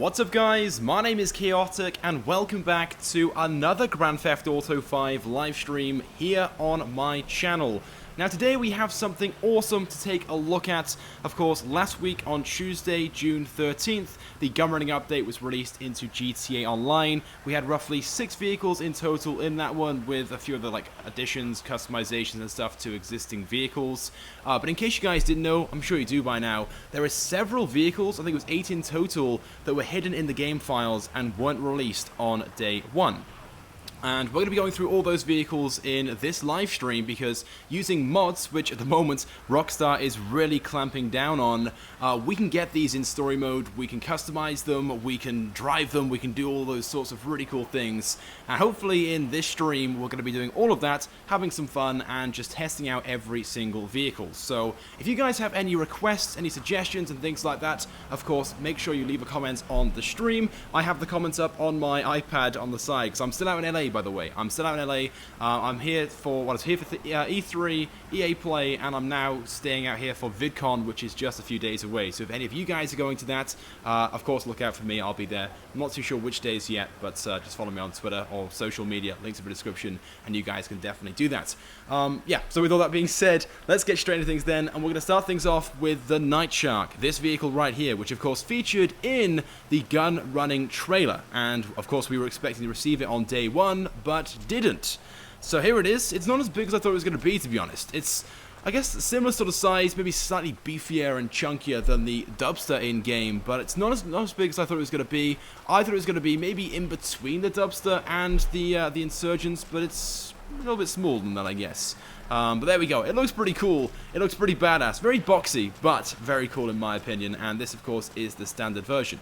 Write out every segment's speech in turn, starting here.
What's up guys, my name is Chaotic and welcome back to another Grand Theft Auto 5 live stream here on my channel. Now today we have something awesome to take a look at. Of course, last week on Tuesday, June 13th, the Gunrunning update was released into GTA Online. We had roughly 6 vehicles in total in that one, with a few other additions, customizations and stuff to existing vehicles. But in case you guys didn't know, I'm sure you do by now, there are several vehicles, I think it was 8 in total, that were hidden in the game files and weren't released on day 1. And we're going to be going through all those vehicles in this live stream because using mods, which at the moment Rockstar is really clamping down on, we can get these in story mode, we can customize them, we can drive them, we can do all those sorts of really cool things. And hopefully in this stream we're going to be doing all of that, having some fun and just testing out every single vehicle. So if you guys have any requests, any suggestions and things like that, of course make sure you leave a comment on the stream. I have the comments up on my iPad on the side because I'm still out in LA, by the way. I'm still out in LA. I'm here for E3, EA Play, and I'm now staying out here for VidCon, which is just a few days away. So if any of you guys are going to that, of course look out for me. I'll be there. I'm not too sure which days yet, but just follow me on Twitter or social media. Links in the description, and you guys can definitely do that. Yeah, so with all that being said, let's get straight into things then, and we're going to start things off with the Nightshark, this vehicle right here, which of course featured in the Gunrunning trailer, and of course we were expecting to receive it on day 1, but didn't. So here it is. It's not as big as I thought it was going to be, to be honest. It's, I guess, similar sort of size, maybe slightly beefier and chunkier than the Dubster in-game, but it's not as big as I thought it was going to be. I thought it was going to be maybe in between the Dubster and the Insurgents, but it's a little bit smaller than that, I guess. But there we go. It looks pretty cool. It looks pretty badass. Very boxy, but very cool in my opinion, and this, of course, is the standard version.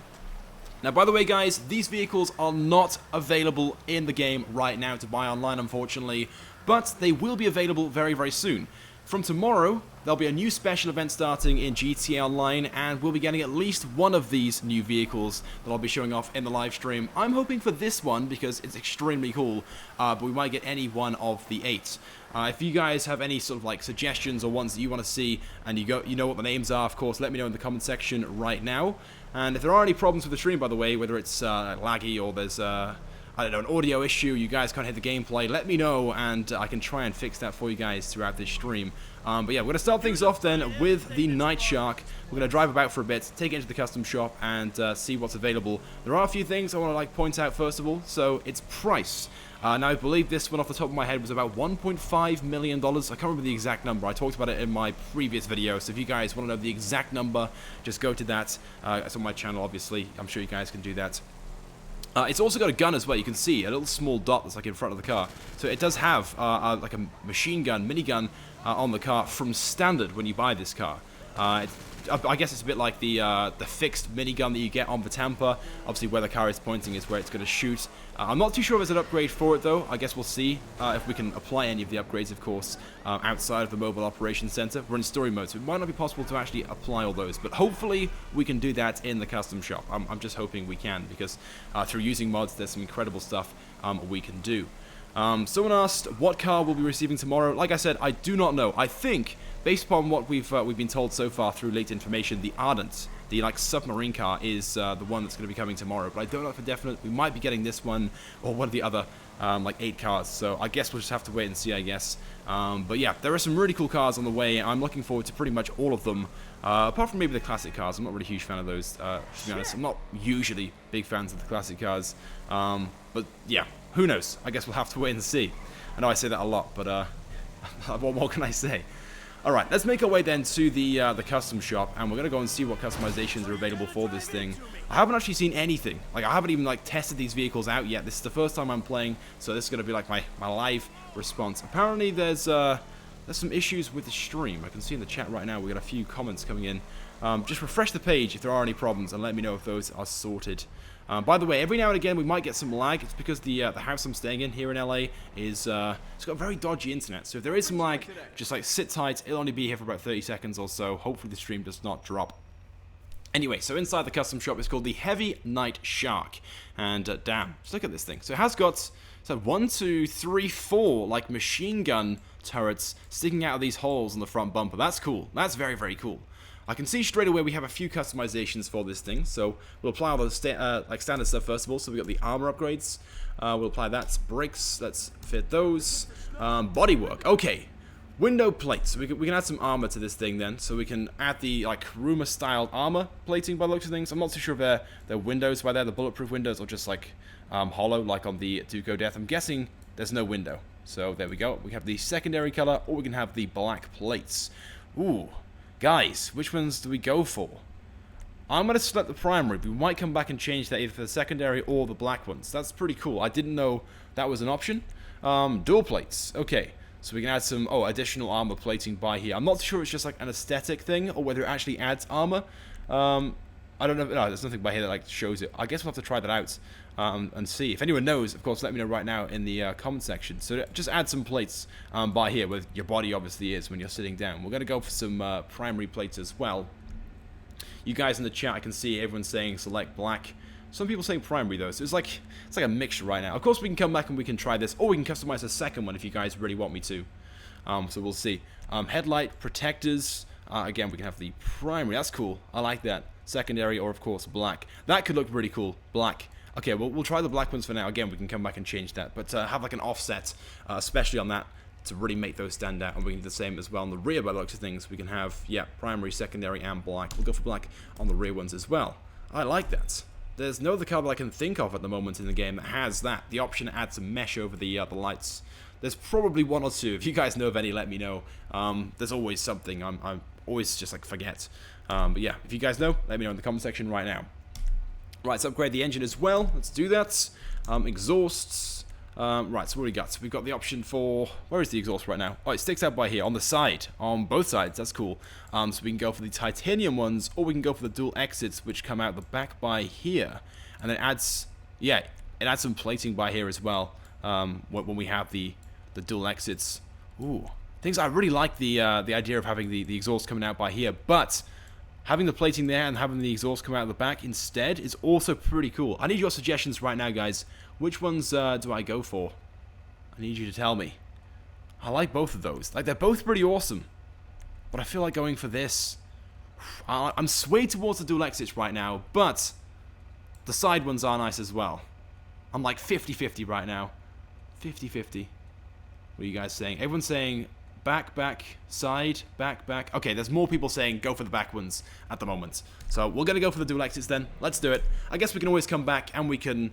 Now, by the way, guys, these vehicles are not available in the game right now to buy online, unfortunately, but they will be available very, very soon. From tomorrow, there'll be a new special event starting in GTA Online, and we'll be getting at least one of these new vehicles that I'll be showing off in the live stream. I'm hoping for this one because it's extremely cool, but we might get any one of the 8. If you guys have any sort of suggestions or ones that you want to see, and you know what the names are, of course, let me know in the comment section right now. And if there are any problems with the stream, by the way, whether it's laggy or there's I don't know, an audio issue, you guys can't hear the gameplay, let me know and I can try and fix that for you guys throughout this stream. But yeah, we're going to start things off then with the Nightshark. We're going to drive about for a bit, take it into the custom shop and see what's available. There are a few things I want to point out first of all. So its price. Now I believe this one off the top of my head was about $1.5 million. I can't remember the exact number. I talked about it in my previous video. So if you guys want to know the exact number, just go to that. It's on my channel, obviously. I'm sure you guys can do that. It's also got a gun as well. You can see a little small dot that's in front of the car. So it does have a machine gun, minigun on the car from standard when you buy this car. I guess it's a bit like the fixed minigun that you get on the Tampa. Obviously, where the car is pointing is where it's going to shoot. I'm not too sure if there's an upgrade for it, though. I guess we'll see if we can apply any of the upgrades, of course, outside of the Mobile Operations Center. We're in story mode, so it might not be possible to actually apply all those. But hopefully, we can do that in the custom shop. I'm just hoping we can, because through using mods, there's some incredible stuff we can do. Someone asked what car we'll be receiving tomorrow. Like I said, I do not know. I think, based upon what we've been told so far through leaked information, the Ardent, the submarine car, is the one that's going to be coming tomorrow. But I don't know for definite. We might be getting this one or one of the other 8 cars. So I guess we'll just have to wait and see, I guess. But yeah, there are some really cool cars on the way. I'm looking forward to pretty much all of them. Apart from maybe the classic cars. I'm not really a huge fan of those, to be honest. I'm not usually big fans of the classic cars. But yeah, who knows? I guess we'll have to wait and see. I know I say that a lot, but what more can I say? Alright, let's make our way then to the custom shop, and we're going to go and see what customizations are available for this thing. I haven't actually seen anything. I haven't even tested these vehicles out yet. This is the first time I'm playing, so this is going to be my live response. Apparently there's some issues with the stream. I can see in the chat right now we got a few comments coming in. Just refresh the page if there are any problems and let me know if those are sorted. By the way, every now and again we might get some lag. It's because the house I'm staying in here in LA is it's got very dodgy internet. So if there is some lag, just sit tight. It'll only be here for about 30 seconds or so. Hopefully the stream does not drop. Anyway, so inside the custom shop, it's called the Heavy Nightshark. And damn, just look at this thing. So it has got So 1, 2, 3, 4 like machine gun turrets sticking out of these holes on the front bumper. That's cool. That's very, very cool. I can see straight away we have a few customizations for this thing, so we'll apply all the like standard stuff first of all. So we've got the armor upgrades. We'll apply that. Brakes, let's fit those. Bodywork, okay. Window plates, we can add some armor to this thing then, so we can add the like rumor style armor plating by the looks of things. I'm not too sure if they're windows by there, the bulletproof windows, or just like hollow like on the Duco Death. I'm guessing there's no window, so there we go. We have the secondary color, or we can have the black plates. Ooh, guys, which ones do we go for? I'm going to select the primary, but we might come back and change that either for the secondary or the black ones. That's pretty cool. I didn't know that was an option. Dual plates, okay. So we can add some, additional armor plating by here. I'm not sure it's just like an aesthetic thing, or whether it actually adds armor. I don't know, no, there's nothing by here that like shows it. I guess we'll have to try that out and see. If anyone knows, of course, let me know right now in the comment section. So just add some plates by here, where your body obviously is when you're sitting down. We're going to go for some primary plates as well. You guys in the chat, I can see everyone saying select black. Some people saying primary though, so it's like a mixture right now. Of course, we can come back and we can try this, or we can customize a second one if you guys really want me to. So we'll see. Headlight protectors. Again, we can have the primary. That's cool. I like that. Secondary, or of course black. That could look really cool. Black. Okay, well we'll try the black ones for now. Again, we can come back and change that, but have like an offset, especially on that, to really make those stand out. And we can do the same as well on the rear by the looks of things. We can have, yeah, primary, secondary, and black. We'll go for black on the rear ones as well. I like that. There's no other car that I can think of at the moment in the game that has that. The option to add some mesh over the lights. There's probably one or two. If you guys know of any, let me know. There's always something. I'm always just like forget. But yeah, if you guys know, let me know in the comment section right now. Right, let's upgrade the engine as well. Let's do that. Exhausts. Right, so what do we got? So we've got the option for... Where is the exhaust right now? Oh, it sticks out by here, on the side. On both sides, that's cool. So we can go for the titanium ones, or we can go for the dual exits, which come out the back by here. And it adds... Yeah, it adds some plating by here as well, when we have the dual exits. Ooh. I really like the idea of having the exhaust coming out by here, but... having the plating there and having the exhaust come out of the back instead is also pretty cool. I need your suggestions right now, guys. Which ones do I go for? I need you to tell me. I like both of those. Like, they're both pretty awesome. But I feel like going for this. I'm swayed towards the dual exits right now, but the side ones are nice as well. I'm like 50-50 right now. 50-50. What are you guys saying? Everyone's saying... back, side, back. Okay, there's more people saying go for the back ones at the moment. So we're going to go for the dual exits then. Let's do it. I guess we can always come back and we can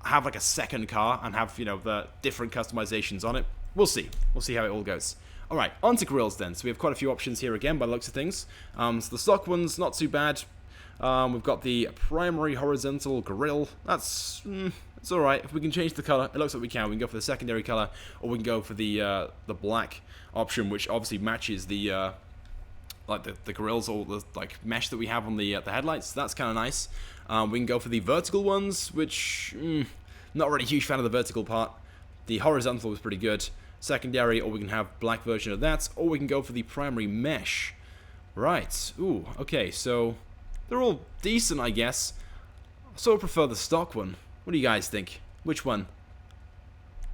have like a second car and have, you know, the different customizations on it. We'll see. We'll see how it all goes. Alright, on to grills then. So we have quite a few options here again by the looks of things. So the stock one's not too bad. We've got the primary horizontal grill. That's... it's alright. If we can change the color, it looks like we can. We can go for the secondary color, or we can go for the black option, which obviously matches the like the grills or the like mesh that we have on the headlights. That's kind of nice. We can go for the vertical ones, which not really a huge fan of the vertical part. The horizontal was pretty good. Secondary, or we can have black version of that, or we can go for the primary mesh. Right. Ooh. Okay. So they're all decent, I guess. I sort of prefer the stock one. What do you guys think? Which one?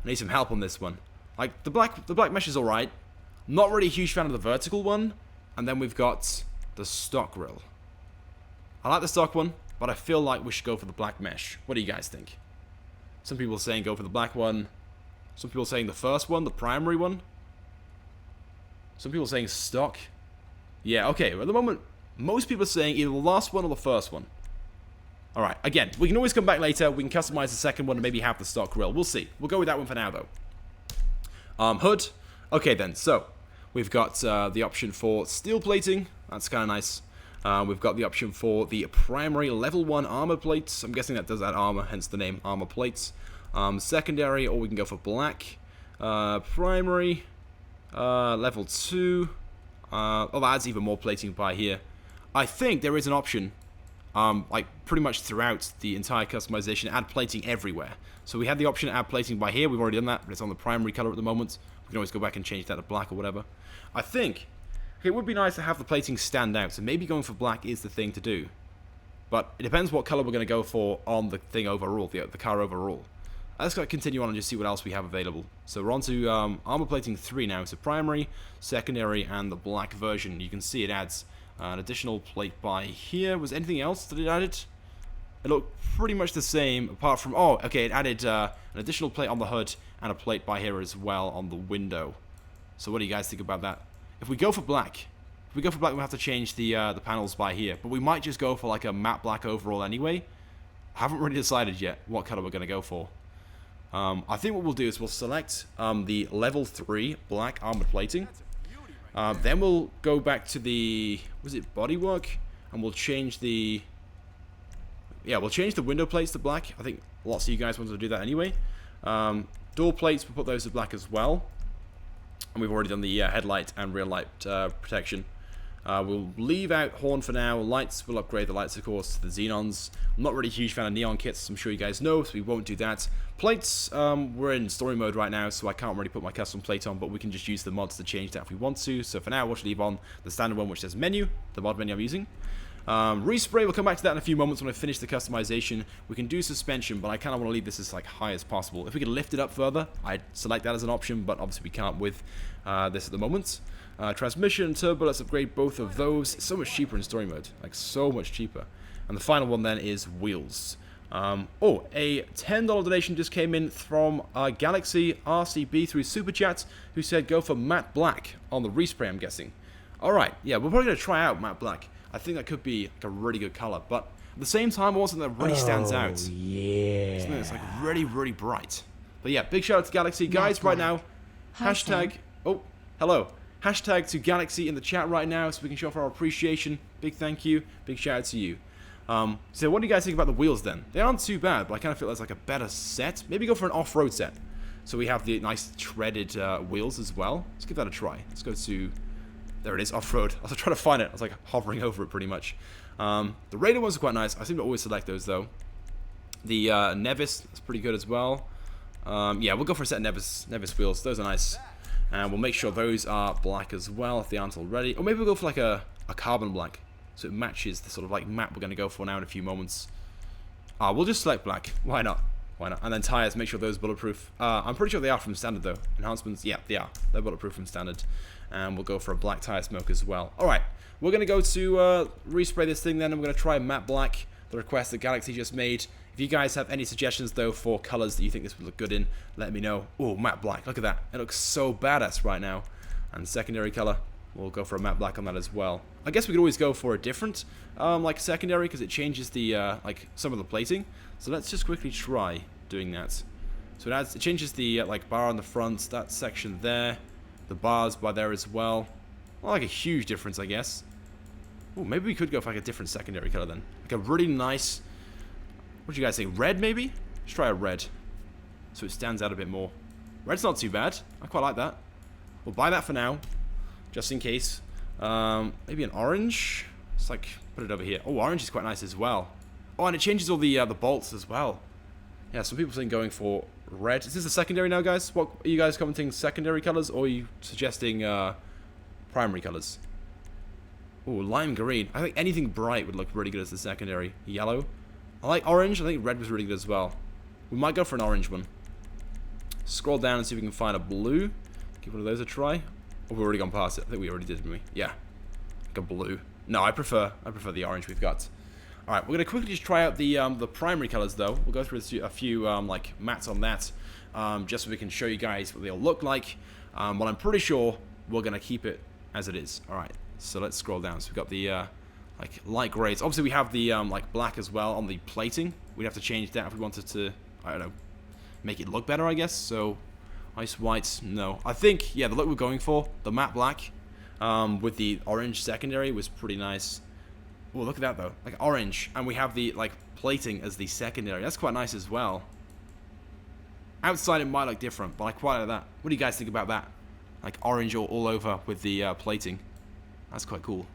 I need some help on this one. Like, the black mesh is alright. Not really a huge fan of the vertical one. And then we've got the stock grill. I like the stock one, but I feel like we should go for the black mesh. What do you guys think? Some people are saying go for the black one. Some people are saying the first one, the primary one. Some people are saying stock. Yeah, okay. At the moment, most people are saying either the last one or the first one. Alright, again, we can always come back later. We can customize the second one and maybe have the stock grill. We'll see. We'll go with that one for now, though. Hood. Okay, then. So, we've got the option for steel plating. That's kind of nice. We've got the option for the primary level 1 armor plates. I'm guessing that does add armor, hence the name armor plates. Secondary, or we can go for black. Primary. Level 2. Oh, that adds even more plating by here. I think there is an option... like pretty much throughout the entire customization, add plating everywhere. So we had the option to add plating by here. We've already done that, but it's on the primary color at the moment. We can always go back and change that to black or whatever. I think it would be nice to have the plating stand out, so maybe going for black is the thing to do. But it depends what color we're going to go for on the thing overall, the car overall. Let's continue on and just see what else we have available. So we're on to armor plating 3 now. So primary, secondary, and the black version. You can see it adds an additional plate by here. Was anything else that it added? It looked pretty much the same, apart from... Oh, okay, it added an additional plate on the hood and a plate by here as well on the window. So what do you guys think about that? If we go for black... If we go for black, we'll have to change the panels by here. But we might just go for like a matte black overall anyway. I haven't really decided yet what color we're going to go for. I think what we'll do is we'll select the level 3 black armored plating. Then we'll go back to the... Was it bodywork? And we'll change the... Yeah, we'll change the window plates to black. I think lots of you guys wanted to do that anyway. Door plates, we'll put those to black as well. And we've already done the headlight and rear light protection. We'll leave out horn for now. Lights, we'll upgrade the lights, of course, to the xenons. I'm not really a huge fan of neon kits, I'm sure you guys know, so we won't do that. Plates, we're in story mode right now, so I can't really put my custom plate on, but we can just use the mods to change that if we want to. So for now, we'll just leave on the standard one, which says menu, the mod menu I'm using. Respray, we'll come back to that in a few moments when I finish the customization. We can do suspension, but I kind of want to leave this as like high as possible. If we could lift it up further, I'd select that as an option, but obviously we can't with this at the moment. Transmission and turbo, let's upgrade both of those. It's so much cheaper in story mode, like so much cheaper. And the final one then is wheels. Oh, a $10 donation just came in from Galaxy RCB through Super Chat, who said go for matte black on the respray, I'm guessing. Alright, yeah, we're probably going to try out matte black. I think that could be like a really good color, but at the same time, also that really stands out. Yeah. Something that's like really, really bright. But yeah, big shout out to Galaxy. Guys, right now, hashtag... Oh, hello. Hashtag to Galaxy in the chat right now so we can show off our appreciation. Big thank you. Big shout out to you. So what do you guys think about the wheels then? They aren't too bad, but I kind of feel there's like a better set. Maybe go for an off-road set. So we have the nice treaded wheels as well. Let's give that a try. Let's go to... There it is, off-road. I was trying to find it. I was like hovering over it pretty much. The Raider ones are quite nice. I seem to always select those though. The Nevis is pretty good as well. Yeah, we'll go for a set of Nevis wheels. Those are nice. And we'll make sure those are black as well if they aren't already. Or maybe we'll go for like a carbon black. So it matches the sort of like map we're going to go for now in a few moments. We'll just select black. Why not? Why not? And then tires, make sure those are bulletproof. I'm pretty sure they are from standard though. Enhancements, yeah, they are. They're bulletproof from standard. And we'll go for a black tire smoke as well. Alright, we're going to go to respray this thing then. And we're going to try matte black, the request that Galaxy just made. If you guys have any suggestions, though, for colors that you think this would look good in, let me know. Oh, matte black. Look at that. It looks so badass right now. And secondary color, we'll go for a matte black on that as well. I guess we could always go for a different, like, secondary, because it changes the, like, some of the plating. So let's just quickly try doing that. So it changes the, like, bar on the front, that section there. The bars by there as well. Not like a huge difference, I guess. Oh, maybe we could go for, like, a different secondary color then. Like a really nice... What do you guys think? Red, maybe? Let's try a red. So it stands out a bit more. Red's not too bad. I quite like that. We'll buy that for now. Just in case. Maybe an orange? Let's, like, put it over here. Oh, orange is quite nice as well. Oh, and it changes all the bolts as well. Yeah, some people think going for red. Is this a secondary now, guys? What are you guys commenting? Secondary colors? Or are you suggesting primary colors? Oh, lime green. I think anything bright would look really good as the secondary. Yellow. I like orange. I think red was really good as well. We might go for an orange one. Scroll down and see if we can find a blue. Give one of those a try. Oh, we've already gone past it. I think we already did, didn't we? Yeah. Like a blue. No, I prefer the orange we've got. All right, we're gonna quickly just try out the primary colors though. We'll go through a few like mattes on that, just so we can show you guys what they'll look like. But I'm pretty sure we're gonna keep it as it is. All right, so let's scroll down. So we've got the like light grays. Obviously, we have the like black as well on the plating. We'd have to change that if we wanted to, I don't know, make it look better, I guess. So ice whites, no. I think yeah, the look we're going for, the matte black with the orange secondary was pretty nice. Oh, look at that though, like orange, and we have the like plating as the secondary. That's quite nice as well. Outside it might look different, but I quite like that. What do you guys think about that? Like orange all over with the plating. That's quite cool.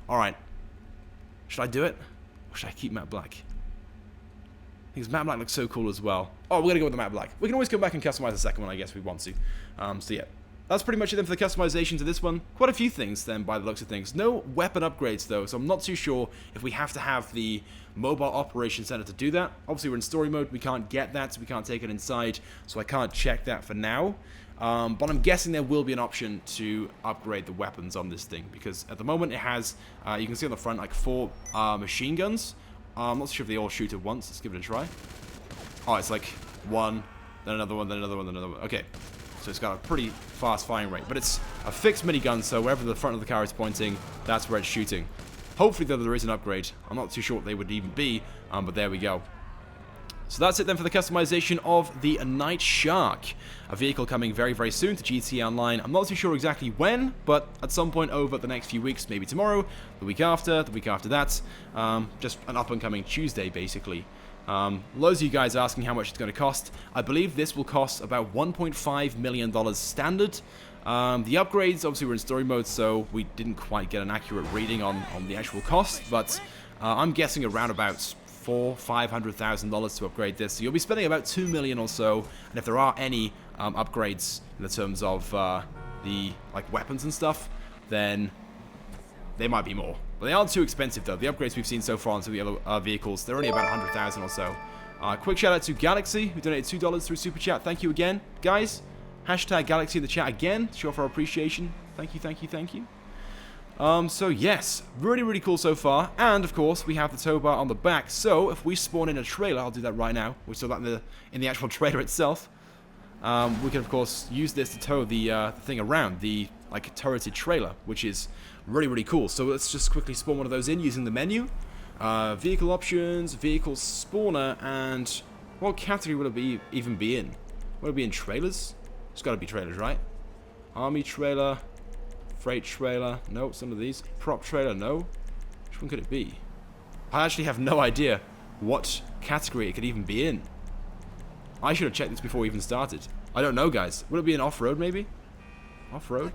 All right, should I do it, or should I keep matte black? Because matte black looks so cool as well. Oh, we're gonna go with the matte black. We can always go back and customize the second one, I guess, if we want to. So yeah, that's pretty much it then for the customizations of this one. Quite a few things then by the looks of things. No weapon upgrades though, so I'm not too sure if we have to have the mobile operation center to do that. Obviously we're in story mode, we can't get that, so we can't take it inside, so I can't check that for now. But I'm guessing there will be an option to upgrade the weapons on this thing, because at the moment it has, you can see on the front, like 4 machine guns. I'm not sure if they all shoot at once. Let's give it a try. Oh, it's like 1, then another one, then another one, then another one. Okay. So it's got a pretty fast firing rate. But it's a fixed minigun, so wherever the front of the car is pointing, that's where it's shooting. Hopefully, though, there is an upgrade. I'm not too sure what they would even be, but there we go. So that's it then for the customization of the Nightshark. A vehicle coming very, very soon to GTA Online. I'm not too sure exactly when, but at some point over the next few weeks, maybe tomorrow, the week after that. Just an up-and-coming Tuesday, basically. Loads of you guys asking how much it's going to cost. I believe this will cost about $1.5 million standard. The upgrades, obviously we're in story mode, so we didn't quite get an accurate reading on the actual cost, but I'm guessing around about $500,000 to upgrade this. So you'll be spending about $2 million or so, and if there are any upgrades in the terms of the weapons and stuff, then they might be more. But they aren't too expensive though. The upgrades we've seen so far onto the other vehicles, they're only about 100,000 or so. Quick shout out to Galaxy, who donated $2 through Super Chat. Thank you again. Guys, hashtag Galaxy in the chat again to show off our appreciation. Thank you, thank you, thank you. So yes, really, really cool so far. And of course, we have the tow bar on the back. So if we spawn in a trailer, I'll do that right now. We saw that in the actual trailer itself. We can of course use this to tow the thing around, the turreted trailer, which is really, really cool. So let's just quickly spawn one of those in using the menu. Vehicle options, vehicle spawner, and what category would it even be in? Would it be in trailers? It's got to be trailers, right? Army trailer, freight trailer, no, some of these. Prop trailer, no. Which one could it be? I actually have no idea what category it could even be in. I should have checked this before we even started. I don't know, guys. Would it be an off-road, maybe? Off-road?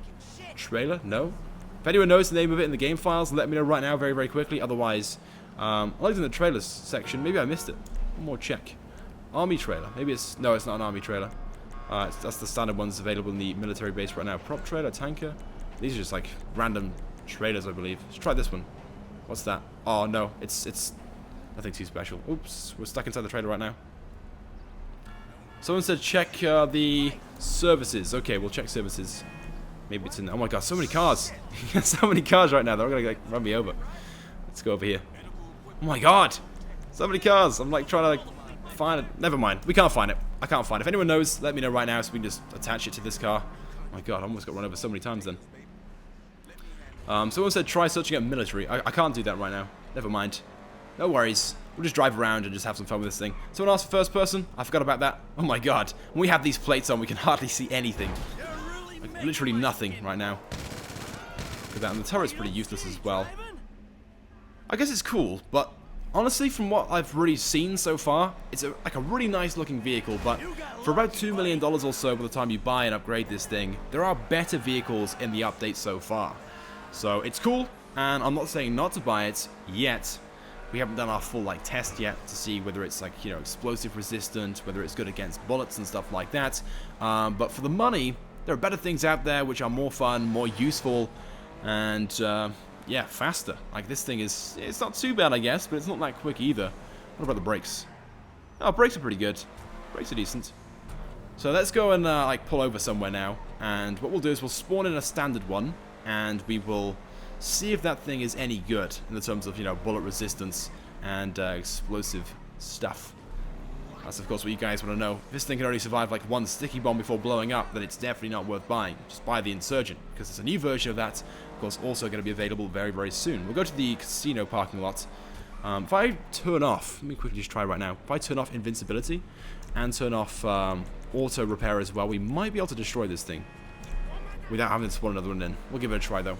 Trailer? No. If anyone knows the name of it in the game files, let me know right now very, very quickly. Otherwise, I looked in the trailers section. Maybe I missed it. One more check. Army trailer. Maybe it's... No, it's not an army trailer. That's the standard ones available in the military base right now. Prop trailer, tanker. These are just random trailers, I believe. Let's try this one. What's that? Oh, no. It's nothing too special. Oops. We're stuck inside the trailer right now. Someone said check the services. Okay, we'll check services. Maybe it's in... Oh my god, so many cars. So many cars right now. They're going to run me over. Let's go over here. Oh my god. So many cars. I'm trying to find it. Never mind. We can't find it. I can't find it. If anyone knows, let me know right now so we can just attach it to this car. Oh my god, I almost got run over so many times then. Someone said try searching at military. I can't do that right now. Never mind. No worries. We'll just drive around and just have some fun with this thing. Someone asked for first person. I forgot about that. Oh my god. When we have these plates on, we can hardly see anything. Literally nothing right now. Look at that. And the turret's pretty useless as well. I guess it's cool, but honestly, from what I've really seen so far, it's a really nice looking vehicle, but for about $2 million or so by the time you buy and upgrade this thing, there are better vehicles in the update so far. So it's cool, and I'm not saying not to buy it yet. We haven't done our full test yet to see whether it's explosive resistant, whether it's good against bullets and stuff like that. But for the money, there are better things out there which are more fun, more useful, and yeah, faster. This thing it's not too bad, I guess, but it's not that quick either. What about the brakes? Oh, brakes are pretty good. Brakes are decent. So let's go and pull over somewhere now, and what we'll do is we'll spawn in a standard one, and we will see if that thing is any good in the terms of, bullet resistance and explosive stuff. That's, of course, what you guys want to know. If this thing can only survive one sticky bomb before blowing up, then it's definitely not worth buying. Just buy the Insurgent, because there's a new version of that, of course, also going to be available very, very soon. We'll go to the casino parking lot. If I turn off, let me quickly just try right now. If I turn off invincibility and turn off auto repair as well, we might be able to destroy this thing without having to spawn another one in. We'll give it a try, though.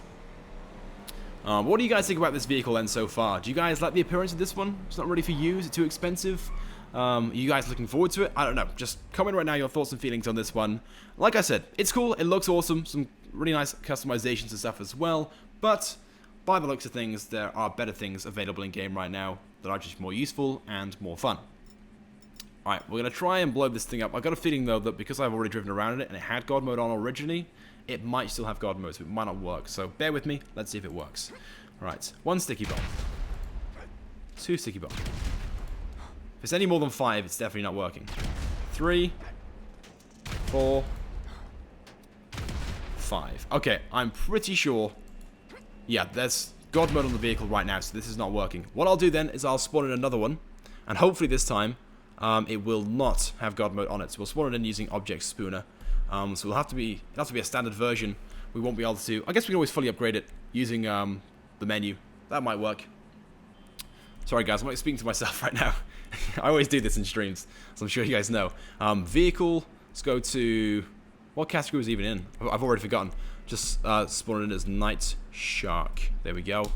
What do you guys think about this vehicle then so far? Do you guys like the appearance of this one? It's not ready for you. Is it too expensive? Are you guys looking forward to it? I don't know. Just comment right now your thoughts and feelings on this one. Like I said, it's cool. It looks awesome. Some really nice customizations and stuff as well. But by the looks of things, there are better things available in game right now that are just more useful and more fun. Alright, we're going to try and blow this thing up. I've got a feeling, though, that because I've already driven around in it and it had God mode on originally, it might still have God mode, so it might not work. So bear with me. Let's see if it works. All right, 1 sticky bomb. 2 sticky bomb. If it's any more than 5, it's definitely not working. 3, 4, 5. Okay, I'm pretty sure. Yeah, there's God mode on the vehicle right now, so this is not working. What I'll do then is I'll spawn in another one, and hopefully this time it will not have God mode on it. So we'll spawn it in using Object Spooner. So it'll have to be a standard version. We won't be able to. I guess we can always fully upgrade it using the menu. That might work. Sorry guys, I'm like speaking to myself right now. I always do this in streams, so I'm sure you guys know. Vehicle. Let's go to what category was even in? I've already forgotten. Just spawn it in as Nightshark. There we go.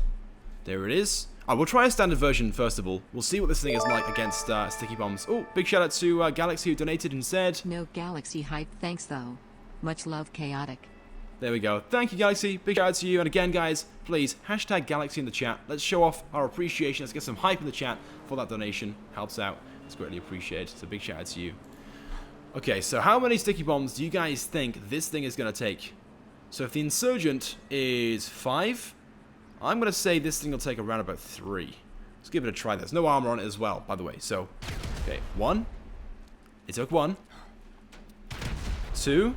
There it is. We'll try a standard version first of all. We'll see what this thing is like against sticky bombs. Oh, big shout out to Galaxy who donated and said... No Galaxy hype, thanks though. Much love, Chaotic. There we go. Thank you, Galaxy. Big shout out to you. And again, guys, please, hashtag Galaxy in the chat. Let's show off our appreciation. Let's get some hype in the chat for that donation. Helps out. It's greatly appreciated. So big shout out to you. Okay, so how many sticky bombs do you guys think this thing is going to take? So if the Insurgent is 5... I'm going to say this thing will take around about 3. Let's give it a try. There's no armor on it as well, by the way. So, okay, 1. It took 1. 2.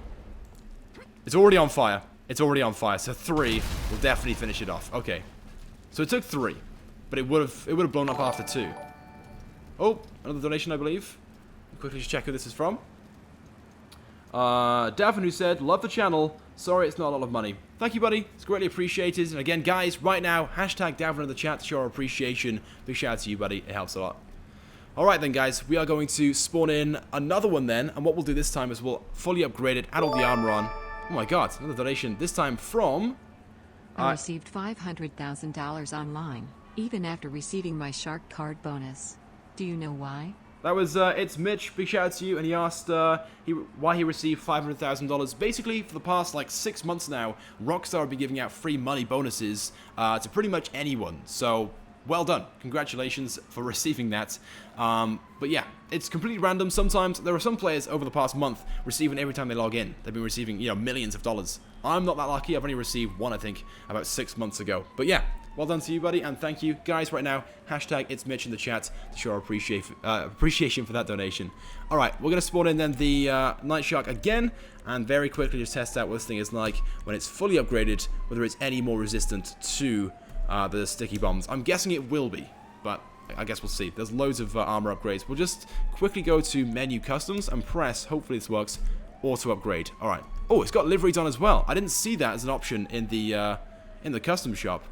It's already on fire. It's already on fire. So 3 will definitely finish it off. Okay. So it took 3. But it would have blown up after 2. Oh, another donation, I believe. Quickly just check who this is from. Davin who said, love the channel. Sorry, it's not a lot of money. Thank you, buddy. It's greatly appreciated. And again, guys, right now, hashtag Davin in the chat to show our appreciation. Big shout out to you, buddy. It helps a lot. Alright then, guys. We are going to spawn in another one then. And what we'll do this time is we'll fully upgrade it, add all the armor on. Oh my god, another donation. This time from... I received $500,000 online, even after receiving my Shark card bonus. Do you know why? That was, it's Mitch, big shout out to you, and he asked why he received $500,000. Basically, for the past, like, 6 months now, Rockstar have been giving out free money bonuses to pretty much anyone. So, well done. Congratulations for receiving that. But yeah, it's completely random. Sometimes, there are some players over the past month receiving every time they log in. They've been receiving, you know, millions of dollars. I'm not that lucky. I've only received one, I think, about 6 months ago. But yeah. Well done to you, buddy, and thank you. Guys, right now, hashtag it's Mitch in the chat to show our appreciation for that donation. Alright, we're going to spawn in then the Nightshark again, and very quickly just test out what this thing is like when it's fully upgraded, whether it's any more resistant to the sticky bombs. I'm guessing it will be, but I guess we'll see. There's loads of armor upgrades. We'll just quickly go to menu customs and press, hopefully this works, auto upgrade. Alright. Oh, it's got liveries on as well. I didn't see that as an option in the custom shop.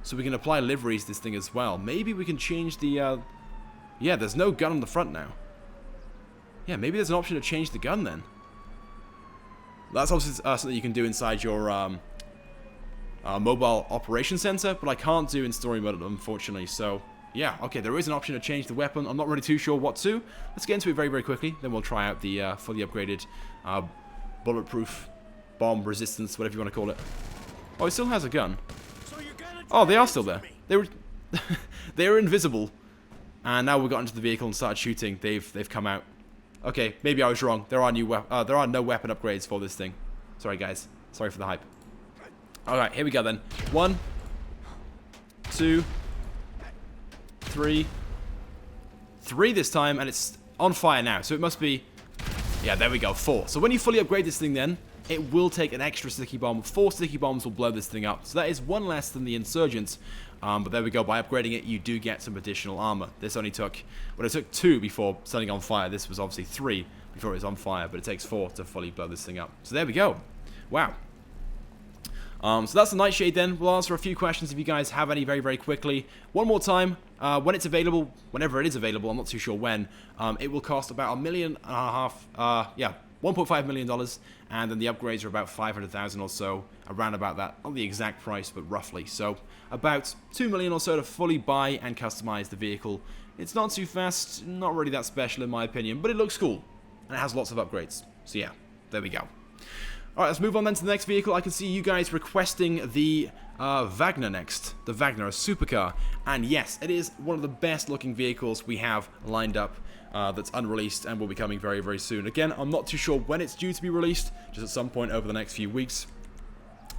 So we can apply liveries to this thing as well. Maybe we can change the... Yeah, there's no gun on the front now. Yeah, maybe there's an option to change the gun then. That's obviously something you can do inside your mobile operation center, but I can't do in story mode, unfortunately. So, yeah, okay, there is an option to change the weapon. I'm not really too sure what to. Let's get into it very, very quickly. Then we'll try out the fully upgraded bulletproof bomb resistance, whatever you want to call it. Oh, it still has a gun. Oh, they are still there. They were they were invisible, and now we got into the vehicle and started shooting. They've come out. Okay, maybe I was wrong. There are no weapon upgrades for this thing. Sorry, guys. Sorry for the hype. All right, here we go then. 1, 2, 3, 3 this time, and it's on fire now. So it must be. Yeah, there we go. 4. So when you fully upgrade this thing, then. It will take an extra sticky bomb. 4 sticky bombs will blow this thing up. So that is 1 less than the Insurgents. But there we go. By upgrading it, you do get some additional armor. This only took... Well, it took 2 before setting on fire. This was obviously 3 before it was on fire. But it takes 4 to fully blow this thing up. So there we go. Wow. So that's the Nightshade then. We'll answer a few questions if you guys have any very, very quickly. One more time. When it's available, whenever it is available, I'm not too sure when, it will cost about $1.5 million. Yeah. $1.5 million, and then the upgrades are about 500,000 or so, around about that, not the exact price, but roughly. So about 2 million or so to fully buy and customize the vehicle. It's not too fast, not really that special in my opinion, but it looks cool, and it has lots of upgrades. So yeah, there we go. Alright, let's move on then to the next vehicle. I can see you guys requesting the Vagner next. The Vagner, a supercar. And yes, it is one of the best looking vehicles we have lined up. that's unreleased and will be coming very, very soon. Again, I'm not too sure when it's due to be released, just at some point over the next few weeks.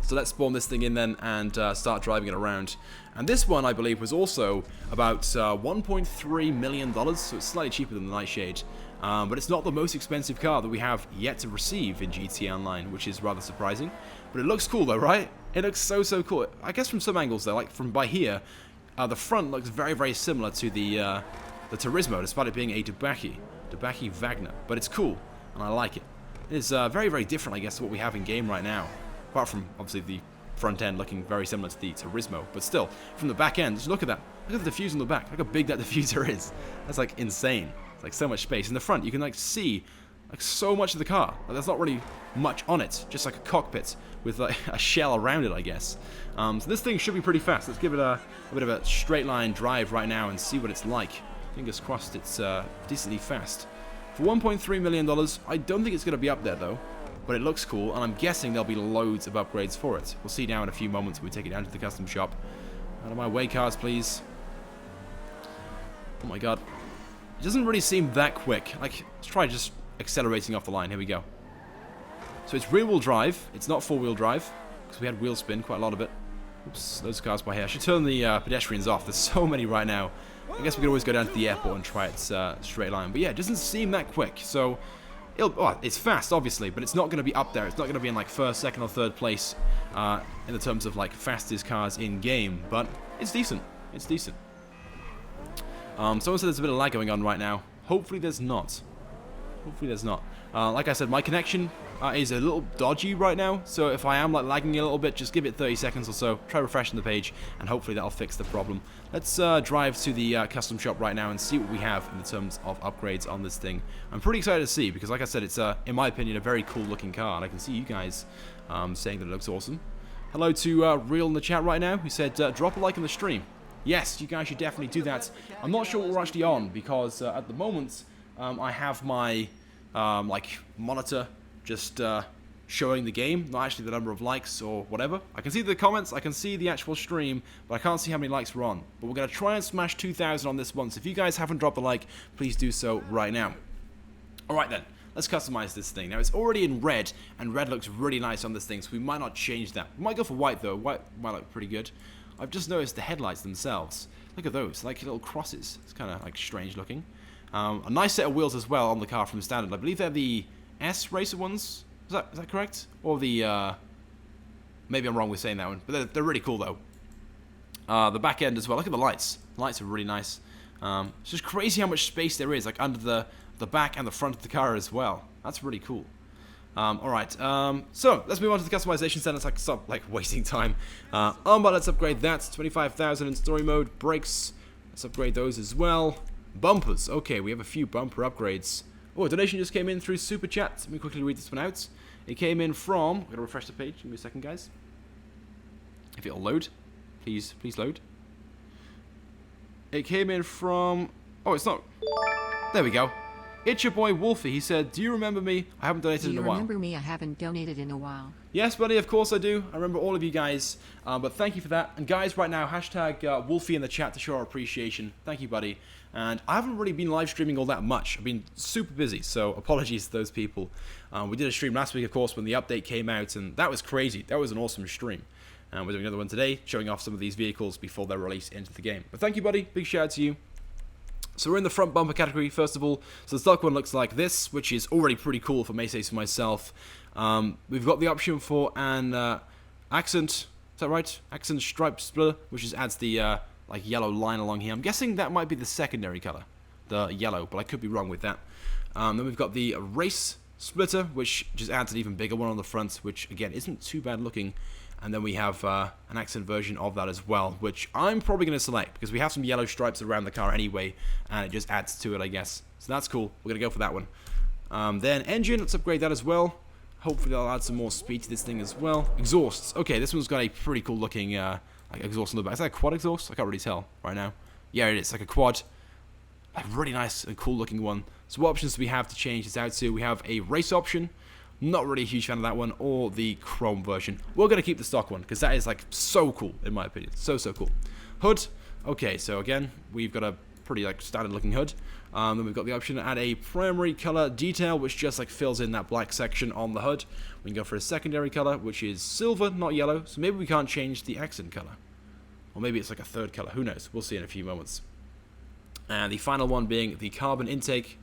So let's spawn this thing in then and start driving it around. And this one, I believe, was also about $1.3 million, so it's slightly cheaper than the Nightshade. But it's not the most expensive car that we have yet to receive in GTA Online, which is rather surprising. But it looks cool though, right? It looks so, so cool. I guess from some angles though, like from by here, the front looks very, very similar to the Turismo, despite it being a Dubaki Vagner. But it's cool, and I like it. It's very, very different, I guess, to what we have in game right now. Apart from, obviously, the front end looking very similar to the Turismo. But still, from the back end, just look at that. Look at the diffuser on the back. Look how big that diffuser is. That's, like, insane. It's, like, so much space. In the front, you can, like, see, like, so much of the car. Like, there's not really much on it. Just, like, a cockpit with, like, a shell around it, I guess. So this thing should be pretty fast. Let's give it a bit of a straight line drive right now and see what it's like. Fingers crossed it's decently fast. For $1.3 million, I don't think it's going to be up there, though. But it looks cool, and I'm guessing there'll be loads of upgrades for it. We'll see now in a few moments when we take it down to the custom shop. Out of my way, cars, please. Oh my god. It doesn't really seem that quick. Like, let's try just accelerating off the line. Here we go. So it's rear-wheel drive. It's not four-wheel drive, because we had wheel spin, quite a lot of it. Oops, those cars by here. I should turn the pedestrians off. There's so many right now. I guess we could always go down to the airport and try it straight line. But yeah, it doesn't seem that quick, so... it's fast, obviously, but it's not going to be up there. It's not going to be in, like, first, second, or third place in the terms of, like, fastest cars in-game. But it's decent. It's decent. Someone said there's a bit of lag going on right now. Hopefully there's not. Hopefully there's not. Like I said, my connection is a little dodgy right now. So if I am, like, lagging a little bit, just give it 30 seconds or so. Try refreshing the page, and hopefully that'll fix the problem. Let's drive to the custom shop right now and see what we have in the terms of upgrades on this thing. I'm pretty excited to see, because like I said, it's, in my opinion, a very cool looking car. And I can see you guys saying that it looks awesome. Hello to Real in the chat right now, who said, drop a like on the stream. Yes, you guys should definitely do that. I'm not sure what we're actually on, because at the moment, I have my, like, monitor just showing the game, not actually the number of likes or whatever. I can see the comments, I can see the actual stream, but I can't see how many likes we're on. But we're going to try and smash 2,000 on this one, so if you guys haven't dropped a like, please do so right now. Alright then, let's customize this thing. Now, it's already in red, and red looks really nice on this thing, so we might not change that. We might go for white, though. White might look pretty good. I've just noticed the headlights themselves. Look at those, like little crosses. It's kind of, like, strange looking. A nice set of wheels as well on the car from standard. I believe they're the S Racer ones. Is that correct? Or the, maybe I'm wrong with saying that one. But they're really cool, though. The back end as well. Look at the lights. The lights are really nice. It's just crazy how much space there is, like, under the back and the front of the car as well. That's really cool. Alright, so let's move on to the customization center. Let's, like, stop, like, wasting time. Armbar, let's upgrade that. 25,000 in story mode. Brakes, let's upgrade those as well. Bumpers. Okay, we have a few bumper upgrades. Oh, a donation just came in through Super Chat. Let me quickly read this one out. It came in from... I'm going to refresh the page. Give me a second, guys. If it'll load. Please load. It came in from... Oh, it's not... There we go. It's your boy Wolfie. He said, do you remember me? I haven't donated in a while. Do you remember me? I haven't donated in a while. Yes, buddy, of course I do. I remember all of you guys. But thank you for that. And guys, right now, hashtag Wolfie in the chat to show our appreciation. Thank you, buddy. And I haven't really been live streaming all that much. I've been super busy, so apologies to those people. We did a stream last week, of course, when the update came out, and that was crazy. That was an awesome stream. And we're doing another one today, showing off some of these vehicles before they're released into the game. But thank you, buddy. Big shout out to you. So we're in the front bumper category, first of all. So the stock one looks like this, which is already pretty cool if I may say so myself. We've got the option for an accent, is that right? Accent stripe splitter, which just adds the like yellow line along here. I'm guessing that might be the secondary color, the yellow, but I could be wrong with that. Then we've got the race splitter, which just adds an even bigger one on the front, which again isn't too bad looking. And then we have an accent version of that as well, which I'm probably going to select because we have some yellow stripes around the car anyway, and it just adds to it, I guess. So that's cool. We're going to go for that one. Then engine, let's upgrade that as well. Hopefully that'll add some more speed to this thing as well. Exhausts. Okay, this one's got a pretty cool looking like exhaust on the back. Is that a quad exhaust? I can't really tell right now. Yeah, it is. Like a quad. Like really nice and cool looking one. So what options do we have to change this out to? We have a race option. Not really a huge fan of that one, or the chrome version. We're going to keep the stock one, because that is, like, so cool, in my opinion. So cool. Hood. Okay, so again, we've got a pretty like standard looking hood. Then we've got the option to add a primary color detail, which just like fills in that black section on the hood. We can go for a secondary color, which is silver, not yellow. So maybe we can't change the accent color. Or maybe it's like a third color. Who knows? We'll see in a few moments. And the final one being the carbon intake.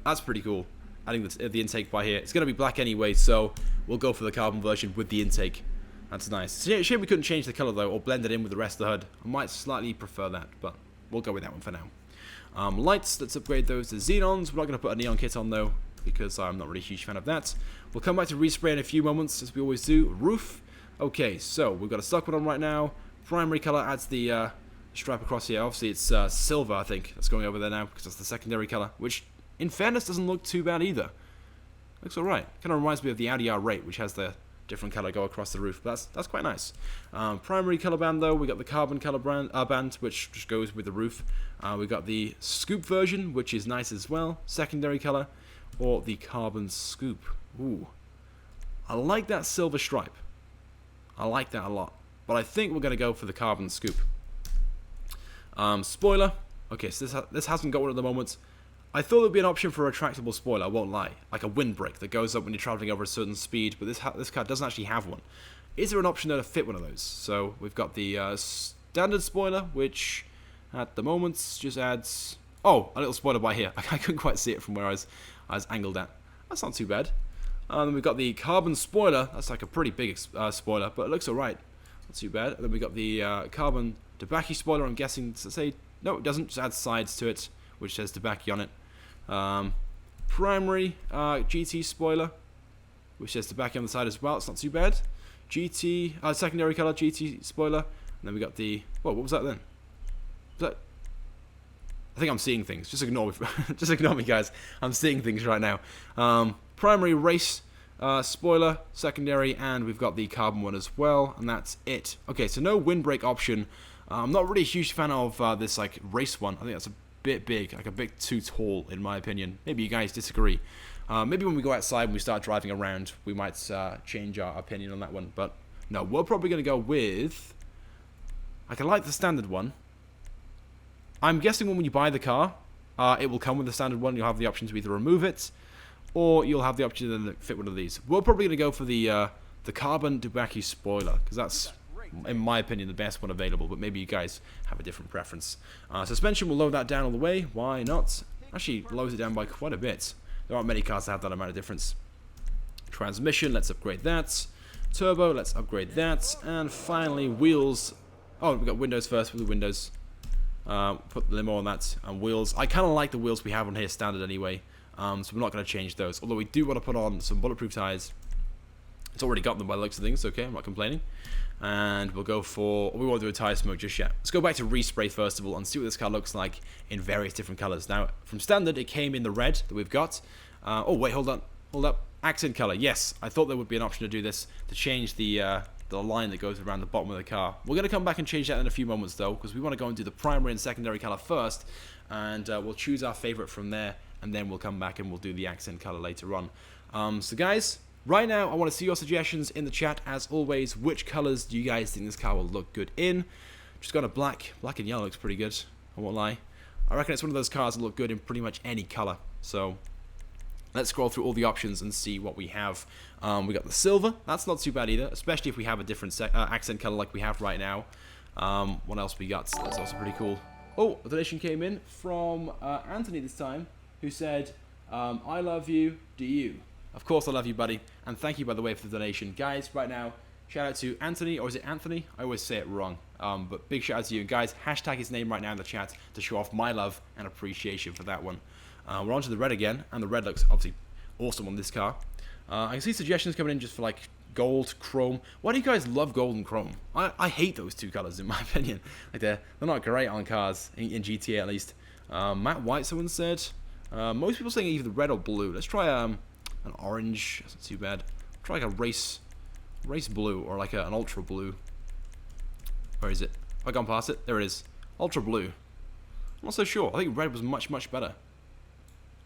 That's pretty cool. Adding the intake by here. It's going to be black anyway, so we'll go for the carbon version with the intake. That's nice. Shame we couldn't change the color though, or blend it in with the rest of the hood. I might slightly prefer that, but we'll go with that one for now. Lights, let's upgrade those to xenons. We're not going to put a neon kit on though, because I'm not really a huge fan of that. We'll come back to respray in a few moments, as we always do. Roof. Okay, so we've got a stock one on right now. Primary color adds the stripe across here. Obviously it's silver, I think, that's going over there now, because that's the secondary color, which in fairness doesn't look too bad either. Looks alright. Kind of reminds me of the Audi R8, which has the different color go across the roof, but that's quite nice. Primary color band though, we got the carbon color band, which just goes with the roof. We got the scoop version, which is nice as well. Secondary color, or the carbon scoop. Ooh, I like that silver stripe. I like that a lot, but I think we're gonna go for the carbon scoop. Spoiler. Okay, so this hasn't got one at the moment. I thought there'd be an option for a retractable spoiler, I won't lie. Like a windbreak that goes up when you're traveling over a certain speed, but this car doesn't actually have one. Is there an option there to fit one of those? So we've got the standard spoiler, which at the moment just adds... Oh, a little spoiler by here. I couldn't quite see it from where I was angled at. That's not too bad. Then we've got the carbon spoiler. That's like a pretty big spoiler, but it looks alright. Not too bad. And then we've got the carbon Debaki spoiler, I'm guessing to say... No, it doesn't. Just add sides to it, which says Debaki on it. Primary GT spoiler, which says Debaki on the side as well. It's not too bad. GT secondary color GT spoiler, and then we got the... Whoa, what was that then? Was that... I think I'm seeing things. Just ignore me. Just ignore me, guys. I'm seeing things right now. Primary race spoiler, secondary, and we've got the carbon one as well, and that's it. Okay, so no windbreak option. I'm not really a huge fan of this like race one. I think that's a bit big, like a bit too tall in my opinion. Maybe you guys disagree. Maybe when we go outside and we start driving around, we might change our opinion on that one. But no, we're probably going to go with... I like the standard one. I'm guessing when you buy the car, it will come with the standard one. You'll have the option to either remove it, or you'll have the option to then fit one of these. We're probably going to go for the carbon Debaki spoiler, because that's, in my opinion, the best one available, but maybe you guys have a different preference. Suspension will lower that down all the way. Why not? Actually, lowers it down by quite a bit. There aren't many cars that have that amount of difference. Transmission, let's upgrade that. Turbo, let's upgrade that. And finally, wheels. Oh, we've got windows first with the windows. Put the limo on that. And wheels. I kind of like the wheels we have on here standard anyway. So we're not going to change those. Although we do want to put on some bulletproof tires. It's already got them by the looks of things. Okay, I'm not complaining. And we'll go for... We won't do a tire smoke just yet. Let's go back to respray first of all and see what this car looks like in various different colors. Now, from standard, it came in the red that we've got. Oh, wait, hold on. Hold up. Accent color. Yes, I thought there would be an option to do this, to change the line that goes around the bottom of the car. We're going to come back and change that in a few moments, though, because we want to go and do the primary and secondary color first. And we'll choose our favorite from there, and then we'll come back and we'll do the accent color later on. So, guys... Right now, I want to see your suggestions in the chat. As always, which colors do you guys think this car will look good in? Just got a black. Black and yellow looks pretty good. I won't lie. I reckon it's one of those cars that look good in pretty much any color. So, let's scroll through all the options and see what we have. We got the silver. That's not too bad either, especially if we have a different accent color like we have right now. What else we got? That's also pretty cool. Oh, a donation came in from Anthony this time, who said, I love you, do you? Of course I love you, buddy. And thank you, by the way, for the donation. Guys, right now, shout out to Anthony, or is it Anthony? I always say it wrong. But big shout out to you. Guys, hashtag his name right now in the chat to show off my love and appreciation for that one. We're on to the red again, and the red looks obviously awesome on this car. I can see suggestions coming in just for like gold, chrome. Why do you guys love gold and chrome? I hate those two colors in my opinion. Like they're not great on cars, in GTA at least. Matt White, someone said. Most people saying either red or blue. Let's try an orange. That's not too bad. Try like a race blue or like an ultra blue. Where is it? Have I gone past it? There it is. Ultra blue. I'm not so sure. I think red was much better.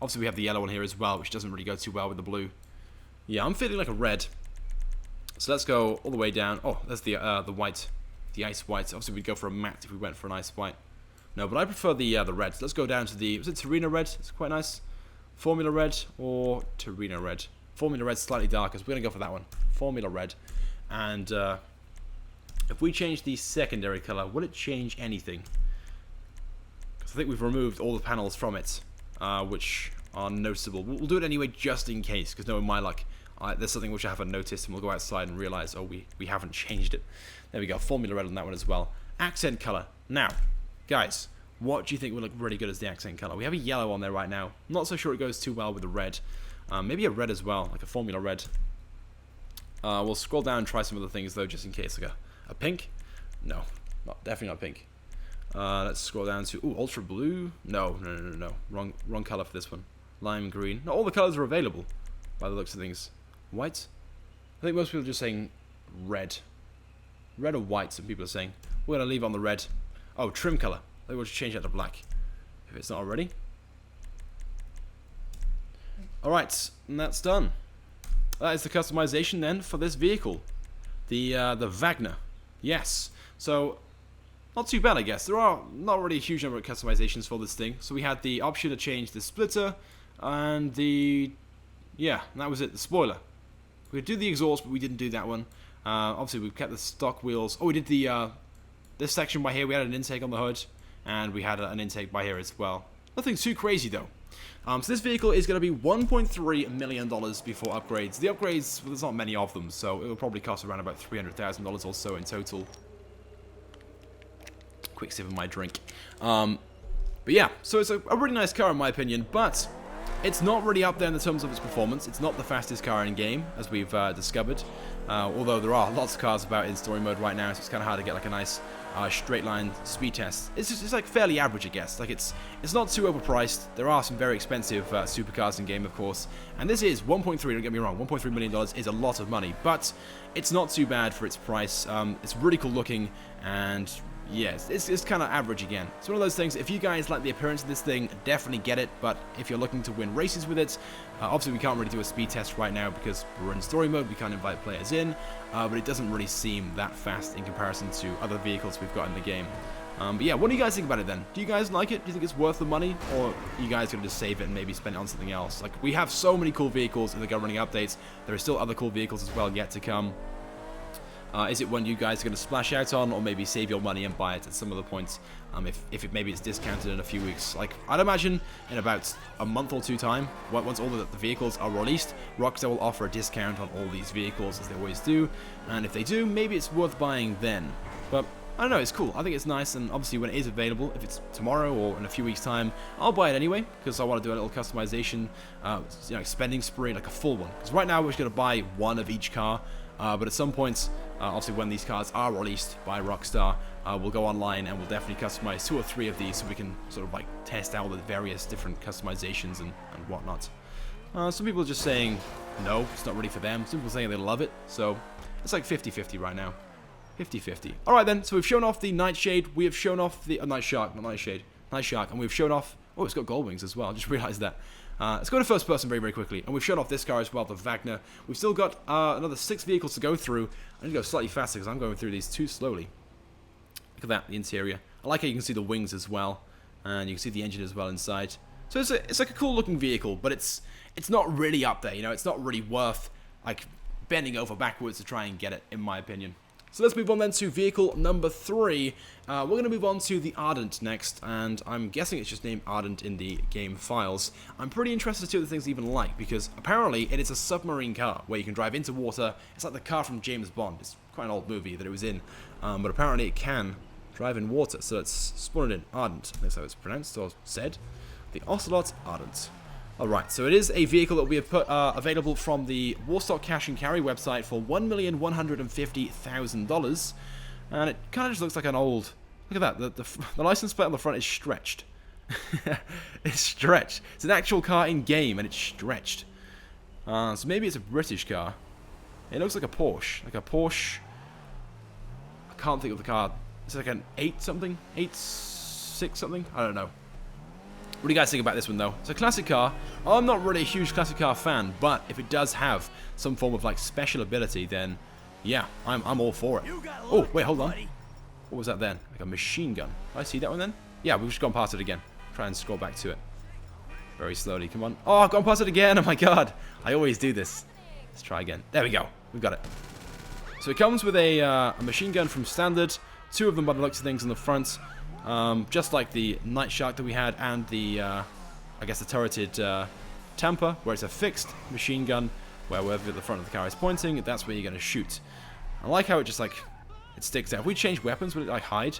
Obviously we have the yellow one here as well, which doesn't really go too well with the blue. Yeah, I'm feeling like a red. So let's go all the way down. Oh, there's the white. The ice white. Obviously we'd go for a matte if we went for an ice white. No, but I prefer the reds. Let's go down to the, was it Torero red? It's quite nice. Formula red or Torero red? Formula red's slightly darker, so we're going to go for that one. Formula red. And if we change the secondary color, will it change anything? Because I think we've removed all the panels from it, which are noticeable. We'll do it anyway just in case, because knowing my luck, there's something which I haven't noticed, and we'll go outside and realize, oh, we haven't changed it. There we go, Formula red on that one as well. Accent color. Now, guys, what do you think would look really good as the accent color? We have a yellow on there right now. I'm not so sure it goes too well with the red. Maybe a red as well, like a Formula red. We'll scroll down and try some other things though, just in case. Like a pink? No, definitely not pink. Let's scroll down to ultra blue. No. Wrong color for this one. Lime green. No, all the colors are available by the looks of things. White? I think most people are just saying red. Red or white, some people are saying. We're gonna leave on the red. Oh, trim color. We'll just change that to black if it's not already. Alright, and that's done. That is the customization then for this vehicle. The Vagner. Yes. So, not too bad I guess. There are not really a huge number of customizations for this thing. So we had the option to change the splitter and the... yeah, that was it, the spoiler. We could do the exhaust, but we didn't do that one. Obviously we kept the stock wheels. Oh, we did the... this section by here, we had an intake on the hood. And we had an intake by here as well. Nothing too crazy though. So this vehicle is going to be $1.3 million before upgrades. The upgrades, well, there's not many of them, so it will probably cost around about $300,000 or so in total. Quick sip of my drink. But yeah, so it's a really nice car in my opinion, but it's not really up there in the terms of its performance. It's not the fastest car in game, as we've discovered. Although there are lots of cars about in story mode right now, so it's kind of hard to get like a nice straight line speed test. It's like fairly average, I guess. Like it's not too overpriced. There are some very expensive supercars in game, of course, and this is 1.3. Don't get me wrong, $1.3 million is a lot of money, but it's not too bad for its price. It's really cool looking, and yeah, it's kind of average again. It's one of those things, if you guys like the appearance of this thing, definitely get it, but if you're looking to win races with it, obviously we can't really do a speed test right now because we're in story mode, we can't invite players in, but it doesn't really seem that fast in comparison to other vehicles we've got in the game. But yeah, what do you guys think about it then? Do you guys like it? Do you think it's worth the money? Or are you guys going to just save it and maybe spend it on something else? Like, we have so many cool vehicles in the Gunrunning updates, there are still other cool vehicles as well yet to come. Is it one you guys are going to splash out on, or maybe save your money and buy it at some other points, if maybe it's discounted in a few weeks? Like, I'd imagine in about a month or two time, once all the vehicles are released, Rockstar will offer a discount on all these vehicles, as they always do, and if they do, maybe it's worth buying then. But I don't know, it's cool. I think it's nice, and obviously when it is available, if it's tomorrow or in a few weeks' time, I'll buy it anyway, because I want to do a little customization, spending spree, like a full one. Because right now we're just going to buy one of each car, but at some point, obviously when these cars are released by Rockstar, we'll go online and we'll definitely customize 2 or 3 of these so we can sort of like test out the various different customizations and whatnot. Some people are just saying no, it's not really for them. Some people are saying they love it, so it's like 50-50 right now. 50-50. Alright then, so we've shown off the Nightshade, we have shown off the Nightshark, not Nightshade, Nightshark, and we've shown off, oh, it's got gold wings as well, I just realized that. Let's go to first person very quickly, and we've shown off this car as well, the Vagner. We've still got another 6 vehicles to go through. I need to go slightly faster because I'm going through these too slowly. Look at that, the interior. I like how you can see the wings as well, and you can see the engine as well inside. So it's like a cool looking vehicle, but it's not really up there, you know, it's not really worth like bending over backwards to try and get it, in my opinion. So let's move on then to vehicle number 3. We're going to move on to the Ardent next, and I'm guessing it's just named Ardent in the game files. I'm pretty interested to see what the thing's even like, because apparently it is a submarine car where you can drive into water. It's like the car from James Bond. It's quite an old movie that it was in, but apparently it can drive in water. So let's spawn it in. Ardent, that's how it's pronounced or said. The Ocelot Ardent. Alright, so it is a vehicle that we have put available from the Warstock Cash and Carry website for $1,150,000, and it kind of just looks like an old... Look at that, the license plate on the front is stretched. It's stretched. It's an actual car in game, and it's stretched. So maybe it's a British car. It looks like a Porsche. Like a Porsche... I can't think of the car. It's like an 8 something? 8.6 something? I don't know. What do you guys think about this one though? It's a classic car. I'm not really a huge classic car fan, but if it does have some form of like special ability, then yeah, I'm all for it. Oh, wait, hold on. What was that then? Like a machine gun. Did I see that one then? Yeah, we've just gone past it again. Try and scroll back to it. Very slowly, come on. Oh, I've gone past it again, oh my god. I always do this. Let's try again. There we go, we've got it. So it comes with a machine gun from Standard. 2 of them by the looks of things on the front. Just like the Nightshark that we had and the, I guess the turreted Tampa, where it's a fixed machine gun, where wherever the front of the car is pointing, that's where you're going to shoot. I like how it just, like, it sticks out. If we change weapons, would it, like, hide?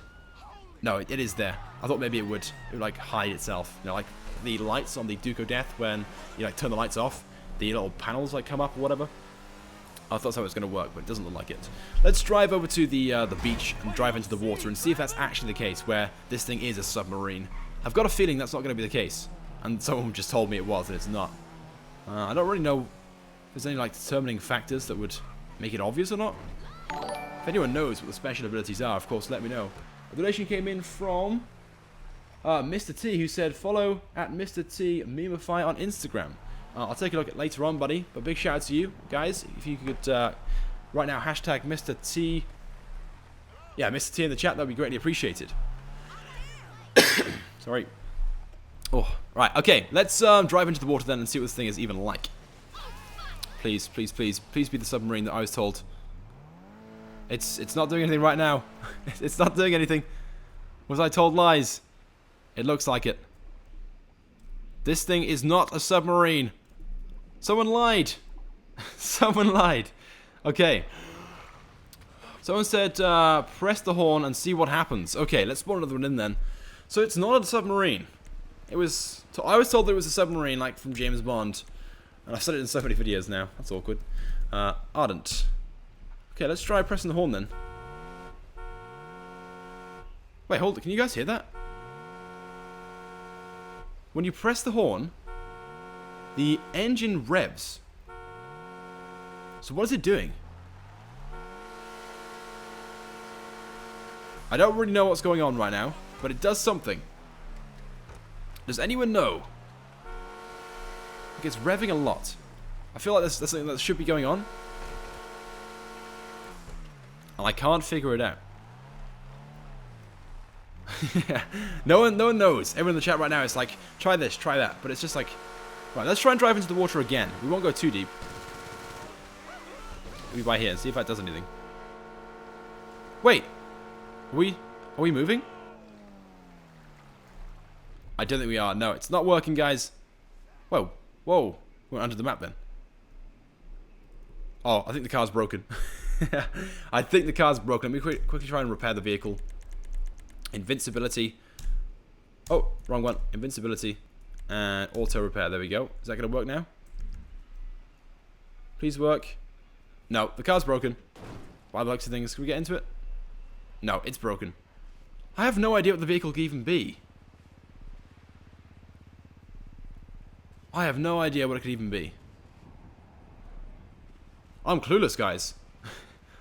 No, it is there. I thought maybe it would, like, hide itself. You know, like the lights on the Duke of Death when you, like, turn the lights off, the little panels, like, come up or whatever. I thought that's how it was going to work, but it doesn't look like it. Let's drive over to the beach and drive into the water and see if that's actually the case, where this thing is a submarine. I've got a feeling that's not going to be the case, and someone just told me it was, and it's not. I don't really know if there's any, like, determining factors that would make it obvious or not. If anyone knows what the special abilities are, of course, let me know. A donation came in from Mr. T, who said, follow at Mr. T Memify on Instagram. I'll take a look at later on, buddy. But big shout out to you, guys. If you could, right now, hashtag Mr. T. Yeah, Mr. T in the chat, that would be greatly appreciated. Sorry. Oh, right. Okay, let's drive into the water then and see what this thing is even like. Please, please, please. Please be the submarine that I was told. It's not doing anything right now. It's not doing anything. Was I told lies? It looks like it. This thing is not a submarine. Someone lied. Someone lied. Okay. Someone said, press the horn and see what happens. Okay, let's spawn another one in then. So it's not a submarine. It was... I was told that it was a submarine, like from James Bond. And I've said it in so many videos now. That's awkward. Ardent. Okay, let's try pressing the horn then. Wait, hold it. Can you guys hear that? When you press the horn, the engine revs. So what is it doing? I don't really know what's going on right now, but it does something. Does anyone know? Like, it's revving a lot. I feel like there's something that should be going on. And I can't figure it out. Yeah. No one knows. Everyone in the chat right now is like, try this, try that. But it's just like, right, let's try and drive into the water again. We won't go too deep. We'll be by here and see if that does anything. Wait. Are we moving? I don't think we are. No, it's not working, guys. Whoa. Whoa. We went under the map then. Oh, I think the car's broken. I think the car's broken. Let me quickly try and repair the vehicle. Invincibility. Oh, wrong one. Invincibility. And auto repair. There we go. Is that going to work now? Please work. No, the car's broken. By the looks of things. Can we get into it? No, it's broken. I have no idea what the vehicle could even be. I have no idea what it could even be. I'm clueless, guys.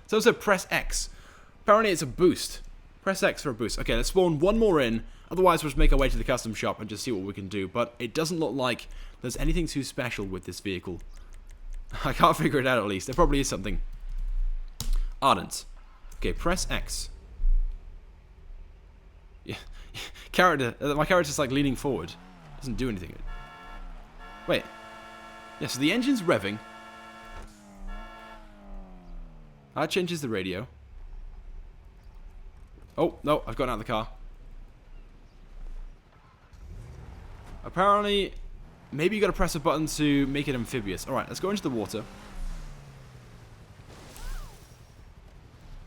So it said press X. Apparently it's a boost. Press X for a boost. Okay, let's spawn one more in. Otherwise, we'll just make our way to the custom shop and just see what we can do. But it doesn't look like there's anything too special with this vehicle. I can't figure it out at least. There probably is something. Ardent. Okay, press X. Yeah, my character's like leaning forward. Doesn't do anything. Wait. Yeah, so the engine's revving. That changes the radio. Oh, no, I've gotten out of the car. Apparently, maybe you gotta press a button to make it amphibious. Alright, let's go into the water.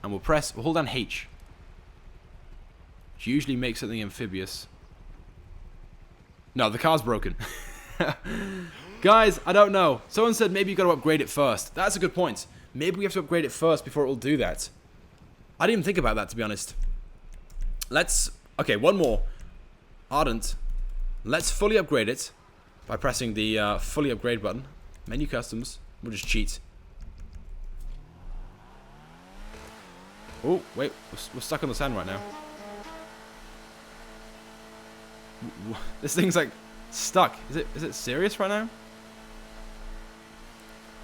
And we'll hold down H. Which usually makes something amphibious. No, the car's broken. Guys, I don't know. Someone said maybe you gotta upgrade it first. That's a good point. Maybe we have to upgrade it first before it will do that. I didn't even think about that, to be honest. Okay, one more. Ardent. Let's fully upgrade it by pressing the fully upgrade button. Menu customs. We'll just cheat. Oh, wait. We're stuck on the sand right now. This thing's like stuck. Is it serious right now?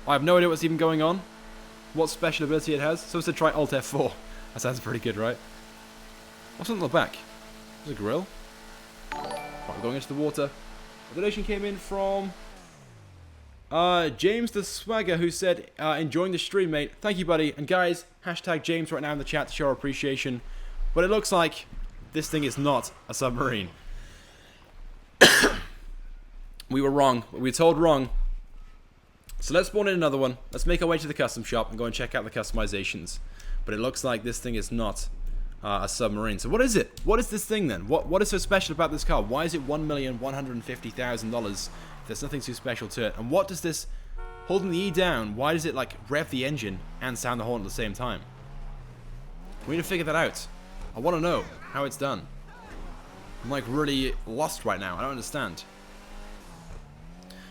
I have no idea what's even going on. What special ability it has. So it's to try Alt F4. That sounds pretty good, right? What's on the back? There's a grill. Right, we're going into the water. A donation came in from James the Swagger, who said, enjoying the stream, mate. Thank you, buddy. And guys, hashtag James right now in the chat to show our appreciation. But it looks like this thing is not a submarine. We were wrong. We were told wrong. So let's spawn in another one. Let's make our way to the custom shop and go and check out the customizations. But it looks like this thing is not a submarine. So what is it? What is this thing then? What is so special about this car? Why is it $1,150,000? There's nothing too special to it. And what does this, holding the E down, why does it like rev the engine and sound the horn at the same time? We need to figure that out. I want to know how it's done. I'm like really lost right now. I don't understand.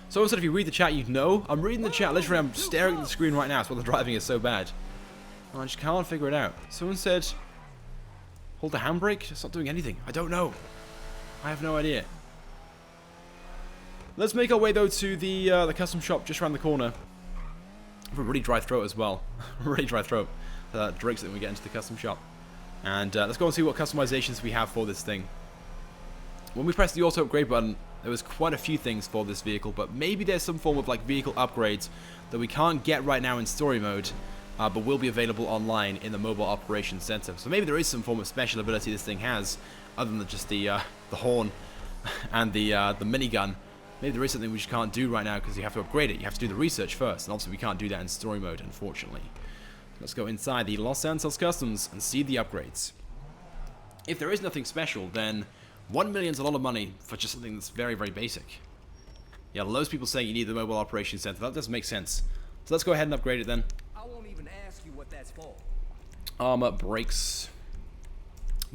Someone said if you read the chat, you'd know. I'm reading the chat. Literally, I'm staring at the screen right now. It's why the driving is so bad. I just can't figure it out. Someone said, hold the handbrake. It's not doing anything. I don't know. I have no idea. Let's make our way, though, to the custom shop just around the corner. I have a really dry throat as well. Really dry throat. Drinks it when we get into the custom shop. And let's go and see what customizations we have for this thing. When we press the auto upgrade button, there was quite a few things for this vehicle, but maybe there's some form of like vehicle upgrades that we can't get right now in story mode, but will be available online in the mobile operations center. So maybe there is some form of special ability this thing has, other than just the horn and the minigun. Maybe there is something we just can't do right now because you have to upgrade it. You have to do the research first, and obviously we can't do that in story mode, unfortunately. Let's go inside the Los Santos Customs and see the upgrades. If there is nothing special, then $1 million is a lot of money for just something that's very, very basic. Yeah, loads of people saying you need the mobile operations center. That doesn't make sense. So let's go ahead and upgrade it then. I won't even ask you what that's for. Armor, brakes,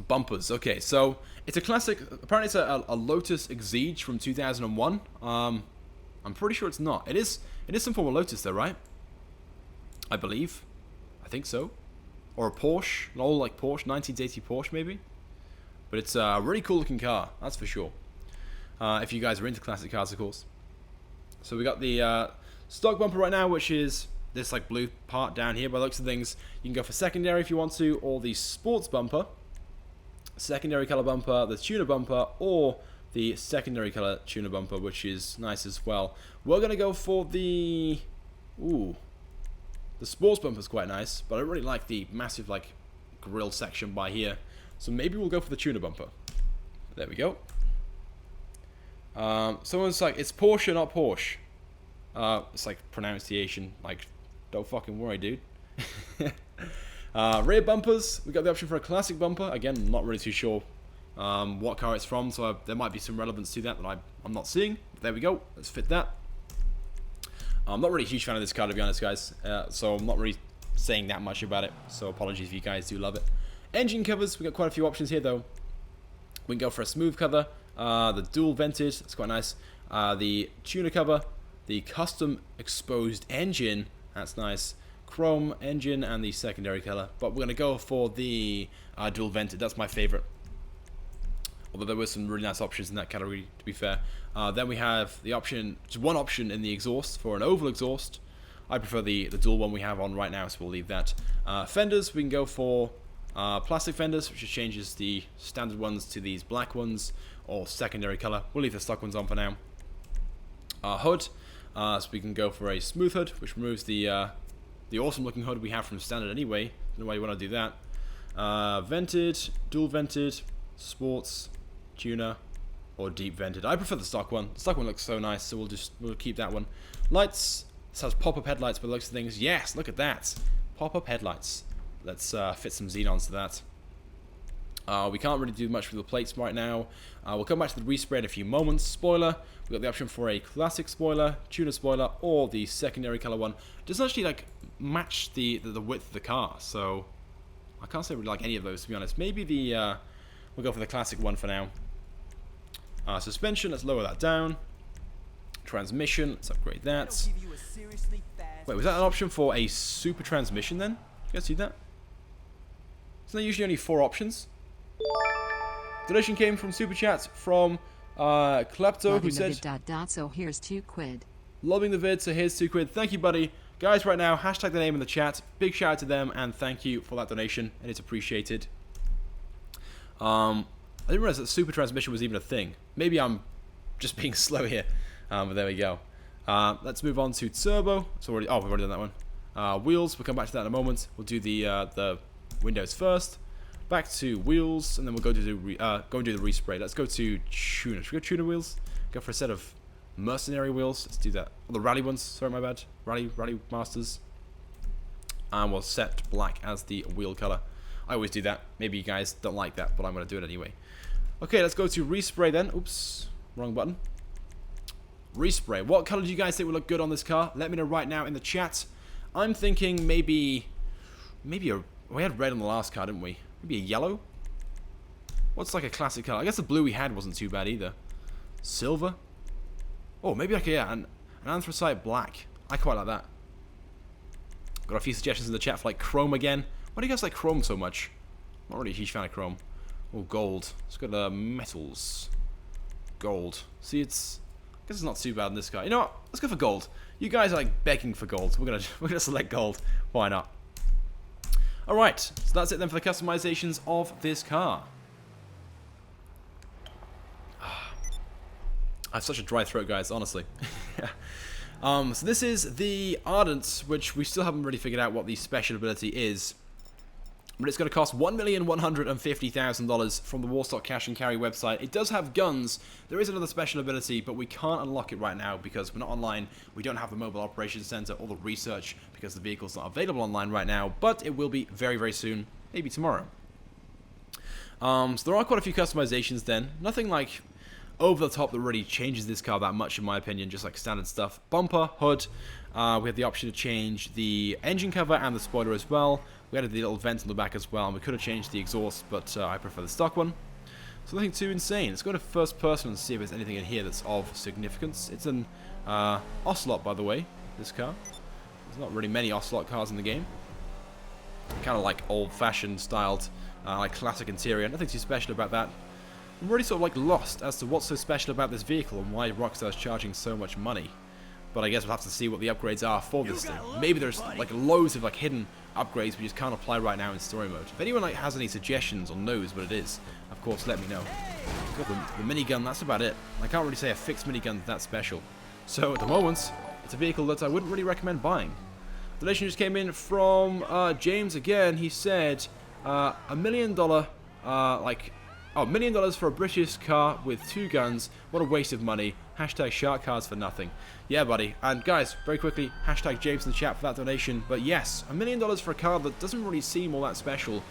bumpers. Okay, so it's a classic. Apparently it's a Lotus Exige from 2001. I'm pretty sure it's not. It is some form of Lotus though, right? I believe. I think so. Or a Porsche, an old like Porsche, 1980 Porsche maybe. But it's a really cool looking car, that's for sure. If you guys are into classic cars, of course. So we got the stock bumper right now, which is this like blue part down here by the looks of things. You can go for secondary if you want to, or the sports bumper, secondary color bumper, the tuner bumper, or the secondary color tuner bumper, which is nice as well. We're gonna go for the sports bumper is quite nice, but I really like the massive like grille section by here. So maybe we'll go for the tuner bumper. There we go. Someone's like, it's Porsche, not Porsche. It's like pronunciation. Like, don't fucking worry, dude. Rear bumpers. We got the option for a classic bumper. Again, not really too sure what car it's from, so there might be some relevance to that I'm not seeing. But there we go. Let's fit that. I'm not really a huge fan of this car, to be honest, guys. So I'm not really saying that much about it. So apologies if you guys do love it. Engine covers, we got quite a few options here though. We can go for a smooth cover, the dual vented, that's quite nice. The tuner cover, the custom exposed engine, that's nice. Chrome engine and the secondary color. But we're gonna go for the dual vented, that's my favorite. Although there were some really nice options in that category, to be fair. Then we have the option, just one option in the exhaust for an oval exhaust. I prefer the dual one we have on right now, so we'll leave that. Fenders, we can go for plastic fenders, which just changes the standard ones to these black ones, or secondary color. We'll leave the stock ones on for now. Hood, so we can go for a smooth hood, which removes the awesome looking hood we have from standard anyway. Don't know why you want to do that. Vented, dual vented, sports, tuner, or deep vented. I prefer the stock one. The stock one looks so nice, so we'll keep that one. Lights, this has pop-up headlights by the looks of things. Yes, look at that. Pop-up headlights. Let's fit some xenons to that. We can't really do much with the plates right now. We'll come back to the respray in a few moments. Spoiler, we've got the option for a classic spoiler, tuner spoiler, or the secondary color one. It doesn't actually like match the width of the car, so I can't say I really like any of those, to be honest. Maybe we'll go for the classic one for now. Suspension, let's lower that down. Transmission, let's upgrade that. Wait, was that an option for a super transmission then? You guys see that? Isn't there usually only 4 options? Donation came from Super Chat from Klepto, who said, so here's £2. Loving the vid, so here's £2. Thank you, buddy. Guys, right now, hashtag the name in the chat. Big shout out to them, and thank you for that donation. It is appreciated. didn't realize that super transmission was even a thing. Maybe I'm just being slow here. But there we go. Let's move on to turbo. We've already done that one. Wheels, we'll come back to that in a moment. We'll do the windows first. Back to wheels, and then we'll go and do the respray. Let's go to tuner. Should we go tuner wheels? Go for a set of mercenary wheels. Let's do that. Oh, the rally ones. Sorry, my bad. Rally masters. And we'll set black as the wheel color. I always do that. Maybe you guys don't like that, but I'm going to do it anyway. Okay, let's go to respray then. Oops, wrong button. Respray. What color do you guys think would look good on this car? Let me know right now in the chat. I'm thinking maybe we had red on the last car, didn't we? Maybe a yellow? What's like a classic color? I guess the blue we had wasn't too bad either. Silver? Oh, maybe like an anthracite black. I quite like that. Got a few suggestions in the chat for like chrome again. Why do you guys like chrome so much? I'm not really a huge fan of chrome. Oh, gold. Let's go to metals. Gold. See, I guess it's not too bad in this car. You know what? Let's go for gold. You guys are like begging for gold. We're gonna select gold. Why not? All right. So that's it then for the customizations of this car. I have such a dry throat, guys. Honestly. So this is the Ardent, which we still haven't really figured out what the special ability is. But it's going to cost $1,150,000 from the Warstock Cash and Carry website. It does have guns. There is another special ability, but we can't unlock it right now because we're not online. We don't have the mobile operations center or the research because the vehicle's not available online right now. But it will be very, very soon. Maybe tomorrow. So there are quite a few customizations then. Nothing like over the top that really changes this car that much in my opinion. Just like standard stuff. Bumper, hood. We have the option to change the engine cover and the spoiler as well. We added the little vent on the back as well, and we could have changed the exhaust, but I prefer the stock one. So nothing too insane. Let's go to first person and see if there's anything in here that's of significance. It's an Ocelot, by the way, this car. There's not really many Ocelot cars in the game. Kind of like old-fashioned styled, like classic interior. Nothing too special about that. I'm really sort of like lost as to what's so special about this vehicle and why Rockstar's charging so much money. But I guess we'll have to see what the upgrades are for this thing. Maybe there's like loads of like hidden upgrades we just can't apply right now in story mode. If anyone like has any suggestions or knows what it is, of course let me know. Got the minigun, that's about it. I can't really say a fixed minigun that special. So at the moment, it's a vehicle that I wouldn't really recommend buying. The donation just came in from James again. He said $1 million $1 million for a British car with 2 guns. What a waste of money. Hashtag shark cards for nothing. Yeah, buddy. And guys, very quickly, hashtag James in the chat for that donation. But yes, $1 million for a car that doesn't really seem all that special.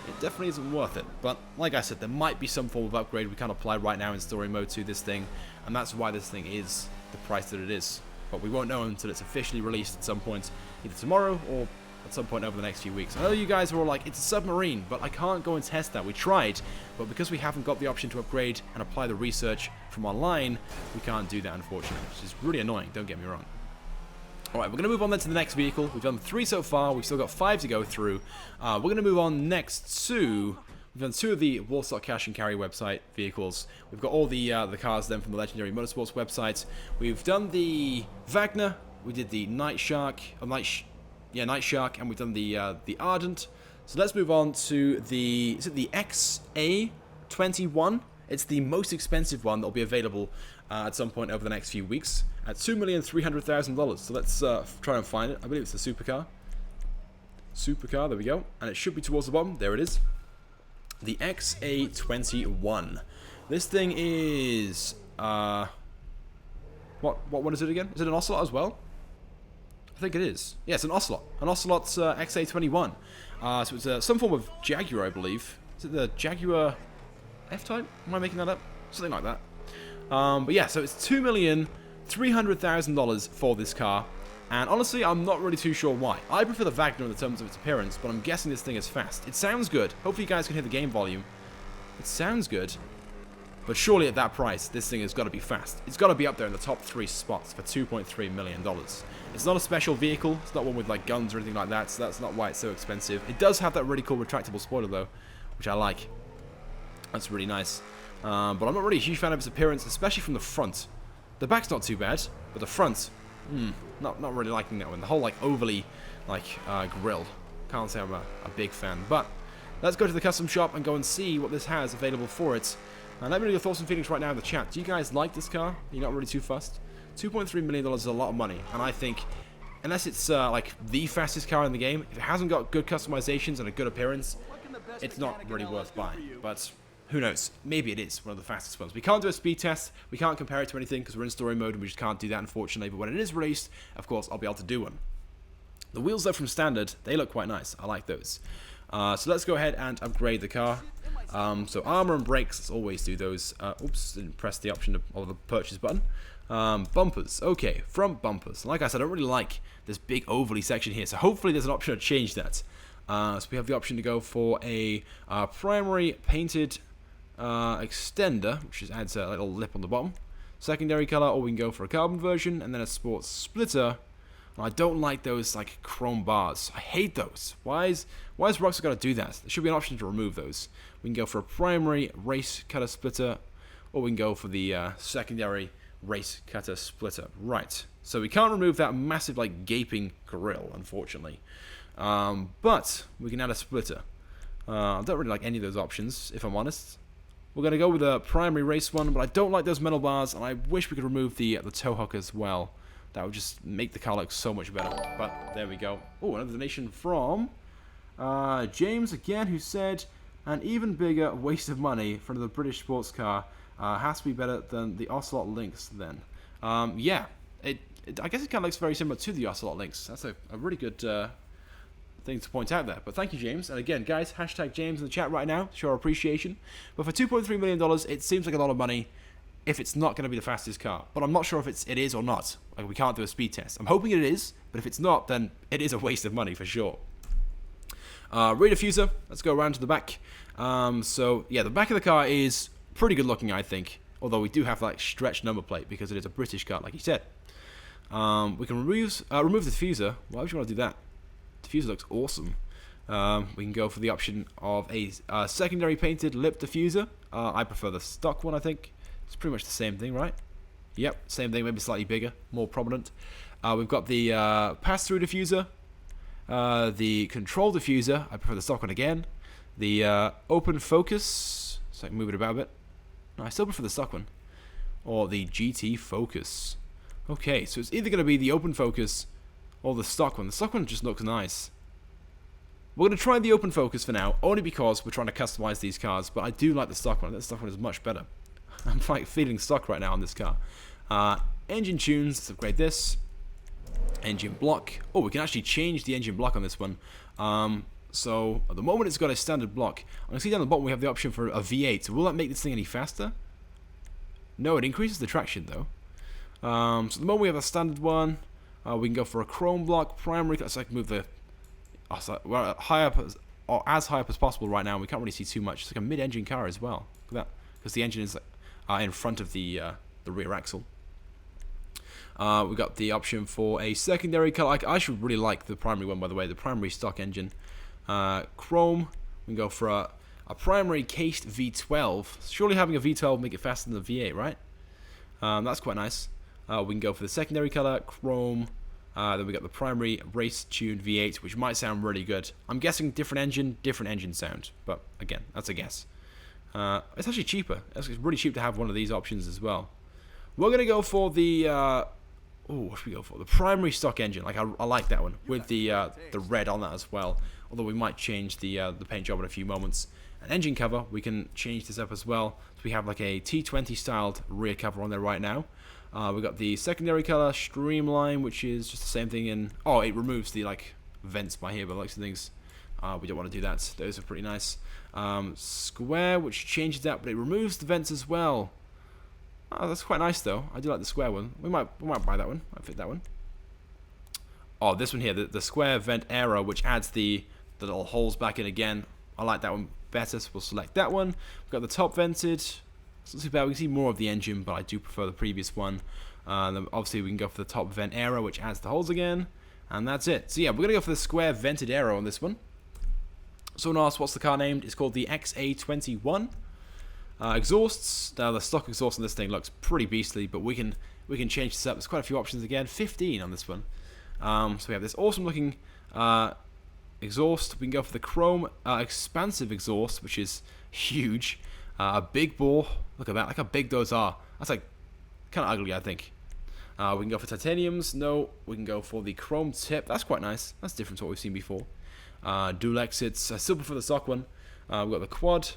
It definitely isn't worth it. But like I said, there might be some form of upgrade we can't apply right now in story mode to this thing. And that's why this thing is the price that it is. But we won't know until it's officially released at some point, either tomorrow or at some point over the next few weeks. I know you guys are all like, it's a submarine, but I can't go and test that. We tried, but because we haven't got the option to upgrade and apply the research from online, we can't do that, unfortunately, which is really annoying, don't get me wrong. Alright, we're going to move on then to the next vehicle. We've done 3 so far, we've still got 5 to go through. We're going to move on next to... We've done 2 of the Warstock Cash and Carry website vehicles. We've got all the cars then from the Legendary Motorsports website. We've done the Vagner, we did the Nightshark, Nightshark, and we've done the Ardent. So let's move on to the, is it the XA21? It's the most expensive one that will be available at some point over the next few weeks at $2,300,000. So let's try and find it. I believe it's the supercar. Supercar, there we go. And it should be towards the bottom. There it is. The XA21. This thing is... What is it again? Is it an Ocelot as well? I think it is. Yeah, it's an Ocelot. An Ocelot's XA21. So it's some form of Jaguar, I believe. Is it the Jaguar F-Type? Am I making that up? Something like that. But yeah, so it's $2,300,000 for this car. And honestly, I'm not really too sure why. I prefer the Vagner in the terms of its appearance, but I'm guessing this thing is fast. It sounds good. Hopefully you guys can hear the game volume. It sounds good. But surely at that price, this thing has got to be fast. It's got to be up there in the top 3 spots for $2.3 million. It's not a special vehicle. It's not one with like guns or anything like that, so that's not why it's so expensive. It does have that really cool retractable spoiler though, which I like. That's really nice. But I'm not really a huge fan of its appearance, especially from the front. The back's not too bad, but the front, not really liking that one. The whole like overly like grill. Can't say I'm a big fan, but let's go to the custom shop and go and see what this has available for it. And let me know your thoughts and feelings right now in the chat. Do you guys like this car? You're not really too fussed? $2.3 million is a lot of money, and I think, unless it's like the fastest car in the game, if it hasn't got good customizations and a good appearance, it's not really worth buying. But who knows? Maybe it is one of the fastest ones. We can't do a speed test. We can't compare it to anything because we're in story mode and we just can't do that, unfortunately. But when it is released, of course, I'll be able to do one. The wheels, though, from standard, they look quite nice. I like those. So let's go ahead and upgrade the car. So armor and brakes, let's always do those. Oops, didn't press the option of the purchase button. Bumpers, okay, front bumpers. Like I said, I don't really like this big overly section here, so hopefully there's an option to change that. So we have the option to go for a primary painted extender, which just adds a little lip on the bottom. Secondary color, or we can go for a carbon version, and then a sports splitter. I don't like those like chrome bars. I hate those. Why is Rockstar got to do that? There should be an option to remove those. We can go for a primary race cutter splitter, or we can go for the secondary race cutter splitter. Right. So we can't remove that massive like gaping grill, unfortunately. But we can add a splitter. I don't really like any of those options, if I'm honest. We're going to go with a primary race one, but I don't like those metal bars, and I wish we could remove the toe hook as well. That would just make the car look so much better. But there we go. Oh, another donation from James again, who said, an even bigger waste of money for the British sports car has to be better than the Ocelot Lynx then. Yeah, I guess it kind of looks very similar to the Ocelot Lynx. That's a really good thing to point out there. But thank you, James. And again, guys, hashtag James in the chat right now. Show our appreciation. But for $2.3 million, it seems like a lot of money if it's not going to be the fastest car. But I'm not sure if it is or not. Like, we can't do a speed test. I'm hoping it is, but if it's not, then it is a waste of money for sure. Rear diffuser. Let's go around to the back. So, yeah, the back of the car is pretty good looking, I think. Although we do have, like, stretched number plate because it is a British car, like you said. We can remove the diffuser. Why would you want to do that? Diffuser looks awesome. We can go for the option of a secondary painted lip diffuser. I prefer the stock one, I think. It's pretty much the same thing, right? Yep, same thing, maybe slightly bigger, more prominent. We've got the pass-through diffuser, the control diffuser. I prefer the stock one again. The open focus, so I can move it about a bit. No, I still prefer the stock one. Or the GT focus. Okay, so it's either going to be the open focus or the stock one. The stock one just looks nice. We're going to try the open focus for now, only because we're trying to customize these cars, but I do like the stock one. The stock one is much better. I'm like feeling stock right now on this car. Engine tunes, let's upgrade this. Engine block. Oh, we can actually change the engine block on this one. So at the moment it's got a standard block. I'm going to see down the bottom we have the option for a V8. Will that make this thing any faster? No, it increases the traction though. So at the moment we have a standard one. We can go for a chrome block, primary. So I can move the high up or as high up as possible right now. We can't really see too much. It's like a mid-engine car as well. Look at that, because the engine is in front of the rear axle. We've got the option for a secondary color. I should really like the primary one, by the way, the primary stock engine. Chrome. We can go for a primary cased V12. Surely having a V12 will make it faster than the V8, right? That's quite nice. We can go for the secondary color, chrome. Then we got the primary race-tuned V8, which might sound really good. I'm guessing different engine sound. But again, that's a guess. It's actually cheaper. It's really cheap to have one of these options as well. We're going to go for the... what should we go for? The primary stock engine. Like I like that one. With the red on that as well. Although we might change the paint job in a few moments. An engine cover, we can change this up as well. So we have like a T20 styled rear cover on there right now. We've got the secondary color, streamline, which is just the same thing in... Oh, it removes the like vents by here, but like some things... we don't want to do that. Those are pretty nice. Square, which changes that, but it removes the vents as well. Oh, that's quite nice though. I do like the square one. We might buy that one. Might fit that one. Oh, this one here, the square vent arrow, which adds the little holes back in again. I like that one better, so we'll select that one. We've got the top vented. It's not too bad. We can see more of the engine, but I do prefer the previous one. Then obviously we can go for the top vent arrow, which adds the holes again. And that's it. So yeah, we're going to go for the square vented arrow on this one. Someone asked what's the car named. It's called the XA21. Exhausts. Now the stock exhaust on this thing looks pretty beastly, but we can change this up. There's quite a few options again. 15 on this one. So we have this awesome looking exhaust. We can go for the chrome expansive exhaust, which is huge. A big bore. Look at that. Look how big those are. That's like kind of ugly, I think. We can go for titaniums. No. We can go for the chrome tip. That's quite nice. That's different to what we've seen before. Dual exits. I still prefer the stock one. We've got the quad,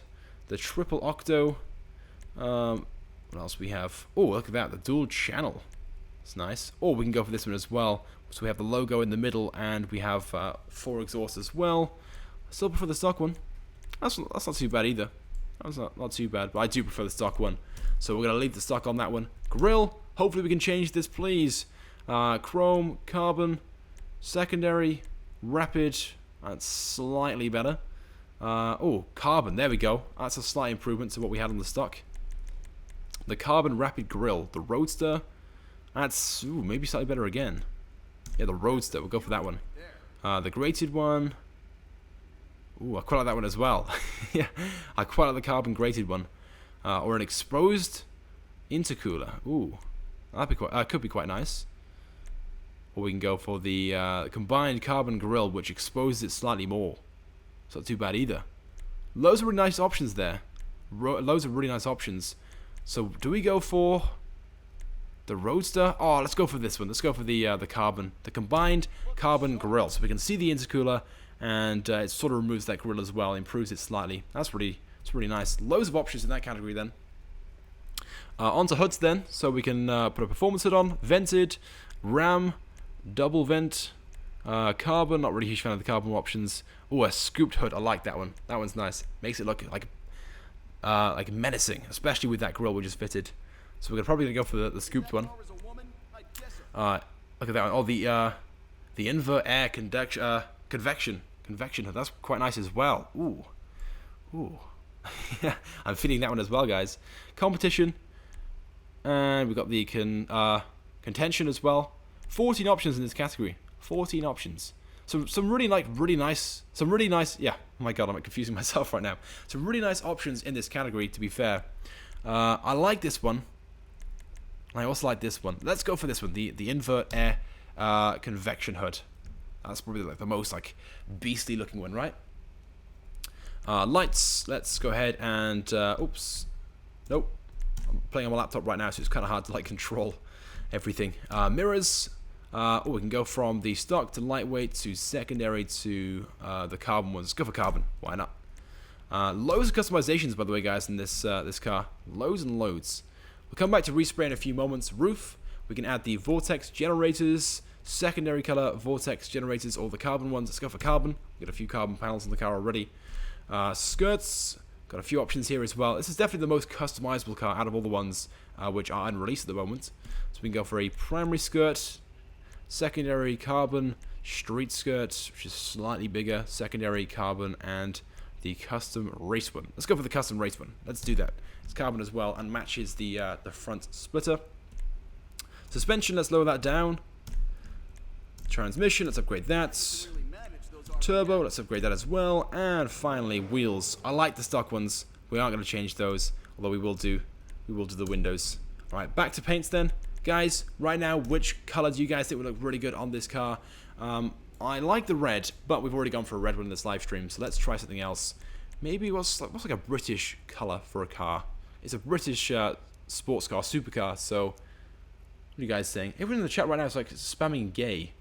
the triple octo. What else we have? Oh, look at that. The dual channel. It's nice. Or we can go for this one as well. So we have the logo in the middle, and we have 4 exhausts as well. I still prefer the stock one. That's not too bad either. That's not too bad, but I do prefer the stock one. So we're going to leave the stock on that one. Grill. Hopefully we can change this, please. Chrome, carbon, secondary, rapid. That's slightly better. Oh, carbon. There we go. That's a slight improvement to what we had on the stock. The carbon rapid grill. The roadster. That's maybe slightly better again. Yeah, the roadster. We'll go for that one. The grated one. Ooh, I quite like that one as well. Yeah, I quite like the carbon grated one. Or an exposed intercooler. Ooh, that'd be quite. Could be quite nice. Or we can go for the combined carbon grill, which exposes it slightly more. It's not too bad either. Loads of really nice options there. Loads of really nice options. So do we go for the roadster? Oh, let's go for this one. Let's go for the carbon, the combined carbon grill. So we can see the intercooler, and it sort of removes that grill as well, improves it slightly. It's really nice. Loads of options in that category then. Onto hoods then. So we can put a performance hood on, vented, ram, double vent, carbon. Not really a huge fan of the carbon options. Oh, a scooped hood. I like that one. That one's nice. Makes it look like menacing, especially with that grill we just fitted. So we're probably gonna go for the scooped one. Look at that one. Oh, the invert air convection hood. That's quite nice as well. Ooh. Yeah, I'm feeling that one as well, guys. Competition, and we've got the contention as well. 14 options in this category. 14 options. Some really nice. Yeah. Oh my god, I'm confusing myself right now. Some really nice options in this category. To be fair, I like this one. I also like this one. Let's go for this one. The invert air convection hood. That's probably like the most like beastly looking one, right? Lights. Let's go ahead and oops. Nope. I'm playing on my laptop right now, so it's kind of hard to like control everything. Mirrors. We can go from the stock to lightweight to secondary to the carbon ones. Let's go for carbon. Why not? Loads of customizations, by the way, guys, in this car. Loads and loads. We'll come back to respray in a few moments. Roof. We can add the vortex generators, secondary color vortex generators, or the carbon ones. Let's go for carbon. We've got a few carbon panels in the car already. Skirts. Got a few options here as well. This is definitely the most customizable car out of all the ones which are unreleased at the moment. So we can go for a primary skirt, secondary carbon, street skirt, which is slightly bigger, secondary carbon, and the custom race one. Let's go for the custom race one. Let's do that. It's carbon as well and matches the front splitter. Suspension, let's lower that down. Transmission, let's upgrade that. Turbo, let's upgrade that as well. And finally, wheels. I like the stock ones. We aren't going to change those, although we will do the windows. All right, back to paints then. Guys, right now, which color do you guys think would look really good on this car? I like the red, but we've already gone for a red one in this live stream, so let's try something else. Maybe what's like a British color for a car? It's a British sports car, supercar, so what are you guys saying? Everyone in the chat right now is like spamming gay.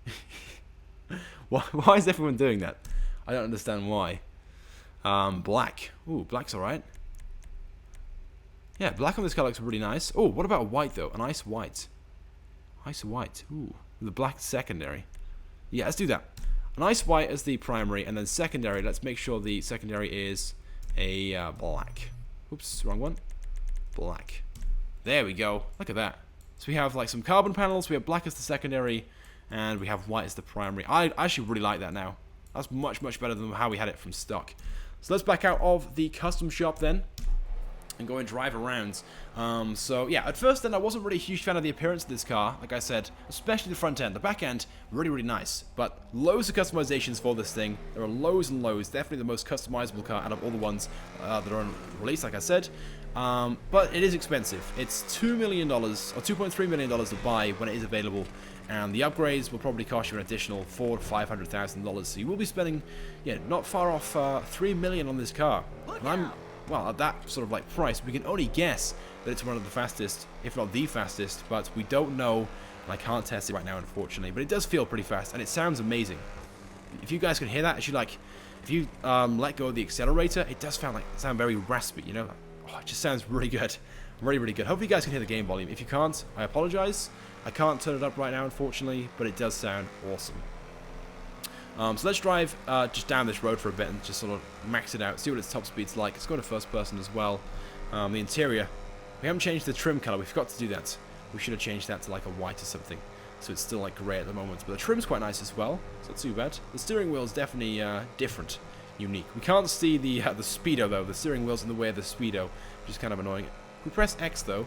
Why is everyone doing that? I don't understand why. Black. Ooh, black's alright. Yeah, black on this car looks really nice. Oh, what about white though? An ice white. Ice white. Ooh, the black secondary. Yeah, let's do that. An ice white as the primary, and then secondary. Let's make sure the secondary is a black. Oops, wrong one. Black. There we go. Look at that. So we have like some carbon panels. We have black as the secondary, and we have white as the primary. I actually really like that now. That's much better than how we had it from stock. So let's back out of the custom shop then and go and drive around. So yeah, at first then I wasn't really a huge fan of the appearance of this car, like I said, especially the front end. The back end, really nice, but loads of customizations for this thing. There are loads and loads, definitely the most customizable car out of all the ones that are on release, like I said. But it is expensive. It's $2 million, or $2.3 million to buy when it is available, And the upgrades will probably cost you an additional $400,000 to $500,000. So you will be spending, yeah, not far off $3 million on this car. And I'm, well, at that sort of like price, we can only guess that it's one of the fastest, if not the fastest. But we don't know, and I can't test it right now, unfortunately. But it does feel pretty fast, and it sounds amazing. If you guys can hear that, actually, like, if you let go of the accelerator, it does sound very raspy. You know, oh, it just sounds really good, really, really good. Hopefully, you guys can hear the game volume. If you can't, I apologize. I can't turn it up right now, unfortunately, but it does sound awesome. So let's drive just down this road for a bit and just sort of max it out, see what its top speed's like. It's going to first person as well. The interior, we haven't changed the trim color. We forgot to do that. We should have changed that to like a white or something, so it's still like grey at the moment. But the trim's quite nice as well. It's not too bad. The steering wheel is definitely different, unique. We can't see the speedo though. The steering wheel's in the way of the speedo, which is kind of annoying. If we press X though,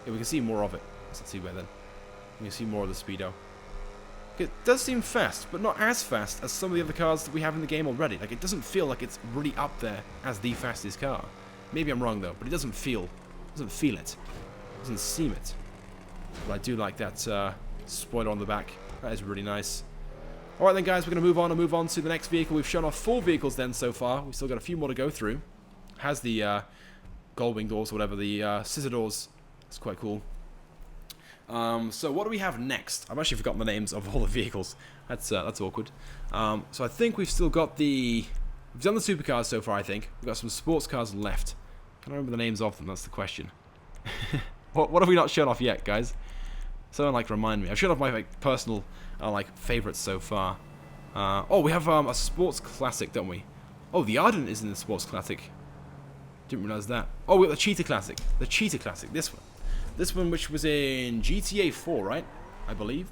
yeah, we can see more of it. Let's see where then. You can see more of the speedo. It does seem fast, but not as fast as some of the other cars that we have in the game already. Like, it doesn't feel like it's really up there as the fastest car. Maybe I'm wrong though, but it doesn't feel it. Doesn't seem it. But I do like that spoiler on the back. That is really nice. Alright then guys, we're going to move on to the next vehicle. We've shown off 4 vehicles then so far. We've still got a few more to go through. Has the gold wing doors or whatever, the scissor doors. It's quite cool. So what do we have next? I've actually forgotten the names of all the vehicles. That's awkward. So I think we've still got we've done the supercars so far, I think. We've got some sports cars left. Can I remember the names of them? That's the question. What have we not shown off yet, guys? Someone like remind me. I've shown off my like personal like favorites so far. Oh, we have a sports classic, don't we? Oh, the Ardent is in the sports classic. Didn't realize that. Oh, we got the Cheetah Classic. The Cheetah Classic, this one. This one, which was in GTA 4, right? I believe.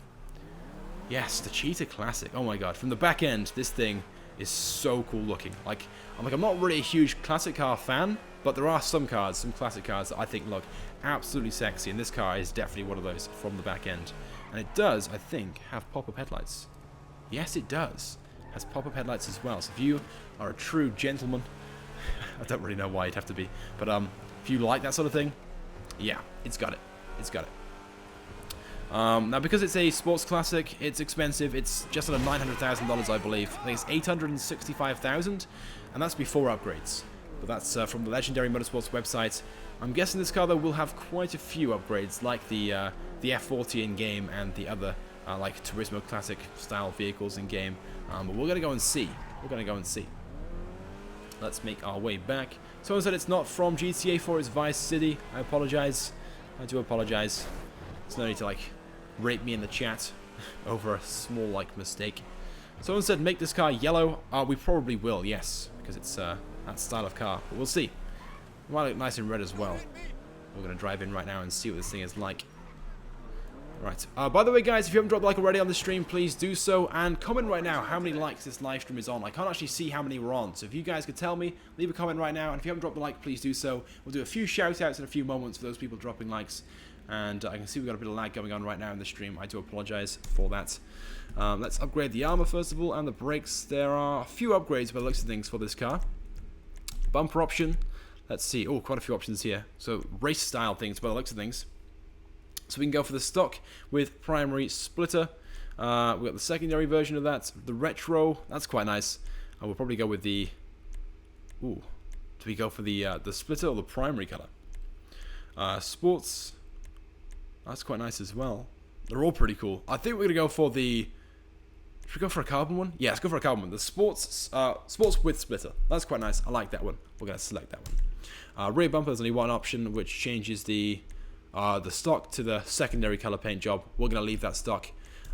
Yes, the Cheetah Classic. Oh my god. From the back end, this thing is so cool looking. I'm not really a huge classic car fan, but there are some classic cars that I think look absolutely sexy, and this car is definitely one of those from the back end. And it does, I think, have pop-up headlights. Yes, it does. It has pop-up headlights as well. So if you are a true gentleman, I don't really know why you'd have to be, but if you like that sort of thing, yeah, it's got it. It's got it. Now, because it's a sports classic, it's expensive. It's just under $900,000, I believe. I think it's $865,000, and that's before upgrades. But that's from the Legendary Motorsports website. I'm guessing this car, though, will have quite a few upgrades, like the F40 in-game and the other, like, Turismo Classic-style vehicles in-game. But we're going to go and see. Let's make our way back. Someone said it's not from GTA 4, it's Vice City. I apologize. I do apologize. There's no need to, like, rape me in the chat over a small, like, mistake. Someone said make this car yellow. We probably will, yes, because it's that style of car. But we'll see. It might look nice in red as well. We're going to drive in right now and see what this thing is like. Right. By the way, guys, if you haven't dropped a like already on the stream, please do so. And comment right now how many likes this live stream is on. I can't actually see how many we're on. So if you guys could tell me, leave a comment right now. And if you haven't dropped a like, please do so. We'll do a few shout-outs in a few moments for those people dropping likes. And I can see we've got a bit of lag going on right now in the stream. I do apologize for that. Let's upgrade the armor, first of all, and the brakes. There are a few upgrades by the looks of things for this car. Bumper option. Let's see. Oh, quite a few options here. So race-style things by the looks of things. So we can go for the stock with primary splitter. We've got the secondary version of that. The retro, that's quite nice. We'll probably go with the... Ooh. Do we go for the splitter or the primary color? Sports. That's quite nice as well. They're all pretty cool. I think we're going to go for the... Should we go for a carbon one? Yeah, let's go for a carbon one. The sports with splitter. That's quite nice. I like that one. We're going to select that one. Rear bumper, there's only one option, which changes the stock to the secondary color paint job. We're going to leave that stock.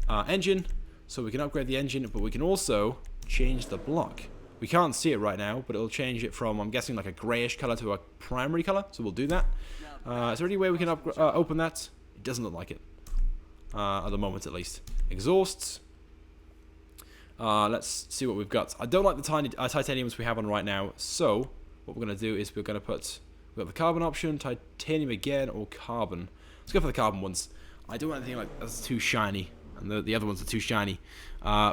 Engine, so we can upgrade the engine, but we can also change the block. We can't see it right now, but it'll change it from, I'm guessing, like a grayish color to a primary color, so we'll do that. Is there any way we can open that? It doesn't look like it, at the moment at least. Exhausts. Let's see what we've got. I don't like the tiny titaniums we have on right now, so what we're going to do is we're going to put... We've got the carbon option, titanium again, or carbon. Let's go for the carbon ones. I don't want anything like that's too shiny, and the other ones are too shiny.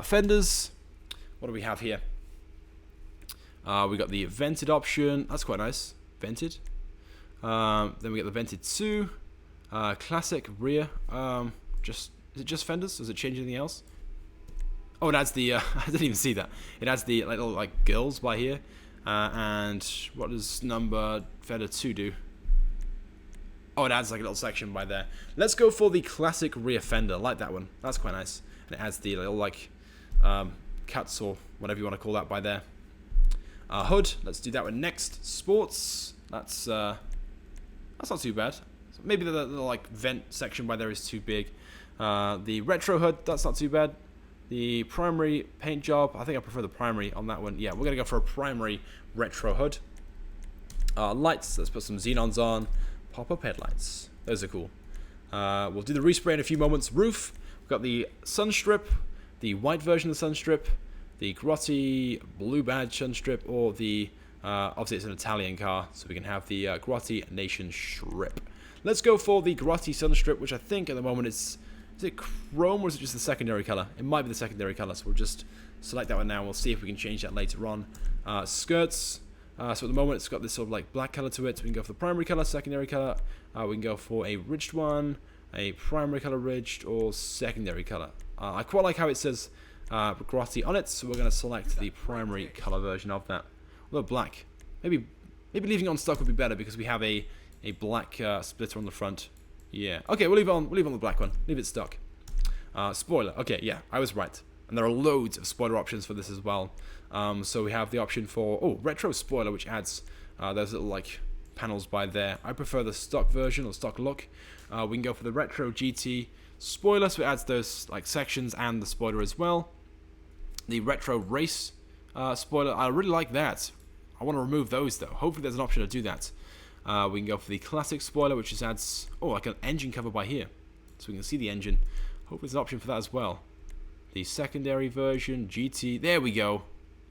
Fenders, what do we have here? We got the vented option. That's quite nice. Vented. Then we get the vented 2. Classic rear. Just Is it just fenders? Does it change anything else? Oh, it adds the, I didn't even see that. It adds the little, like, gills by here. And what does number fender 2 do? Oh, it adds like a little section by there. Let's go for the classic rear fender. I like that one. That's quite nice. And it adds the little, like, cuts or whatever you want to call that by there. Hood. Let's do that one next. Sports. That's not too bad. So maybe the like vent section by there is too big. The retro hood. That's not too bad. The primary paint job. I think I prefer the primary on that one. Yeah, we're gonna go for a primary retro hood. Lights. Let's put some xenons on. Pop-up headlights. Those are cool. We'll do the respray in a few moments. Roof. We've got the sunstrip, the white version of the sunstrip, the Grotti blue badge sunstrip, or the obviously it's an Italian car, so we can have the Grotti Nation strip. Let's go for the Grotti sunstrip, which I think at the moment is it chrome or is it just the secondary color? It might be the secondary color, so we'll just select that one now. We'll see if we can change that later on. Skirts. So at the moment it's got this sort of like black color to it. So we can go for the primary color, secondary color. We can go for a ridged one, a primary color ridged, or secondary color. I quite like how it says Grotti on it, so we're going to select the primary color version of that. Although black, maybe leaving it on stock would be better because we have a black splitter on the front. Yeah, okay, we'll leave on the black one. Leave it stock. Spoiler. Okay, yeah, I was right. And there are loads of spoiler options for this as well. So we have the option for retro spoiler, which adds those little like panels by there. I prefer the stock version or stock look. We can go for the retro GT spoiler, so it adds those like sections and the spoiler as well. The retro race spoiler, I really like that. I want to remove those though. Hopefully there's an option to do that. We can go for the classic spoiler, which just adds like an engine cover by here, so we can see the engine. Hopefully there's an option for that as well. The secondary version, GT, there we go.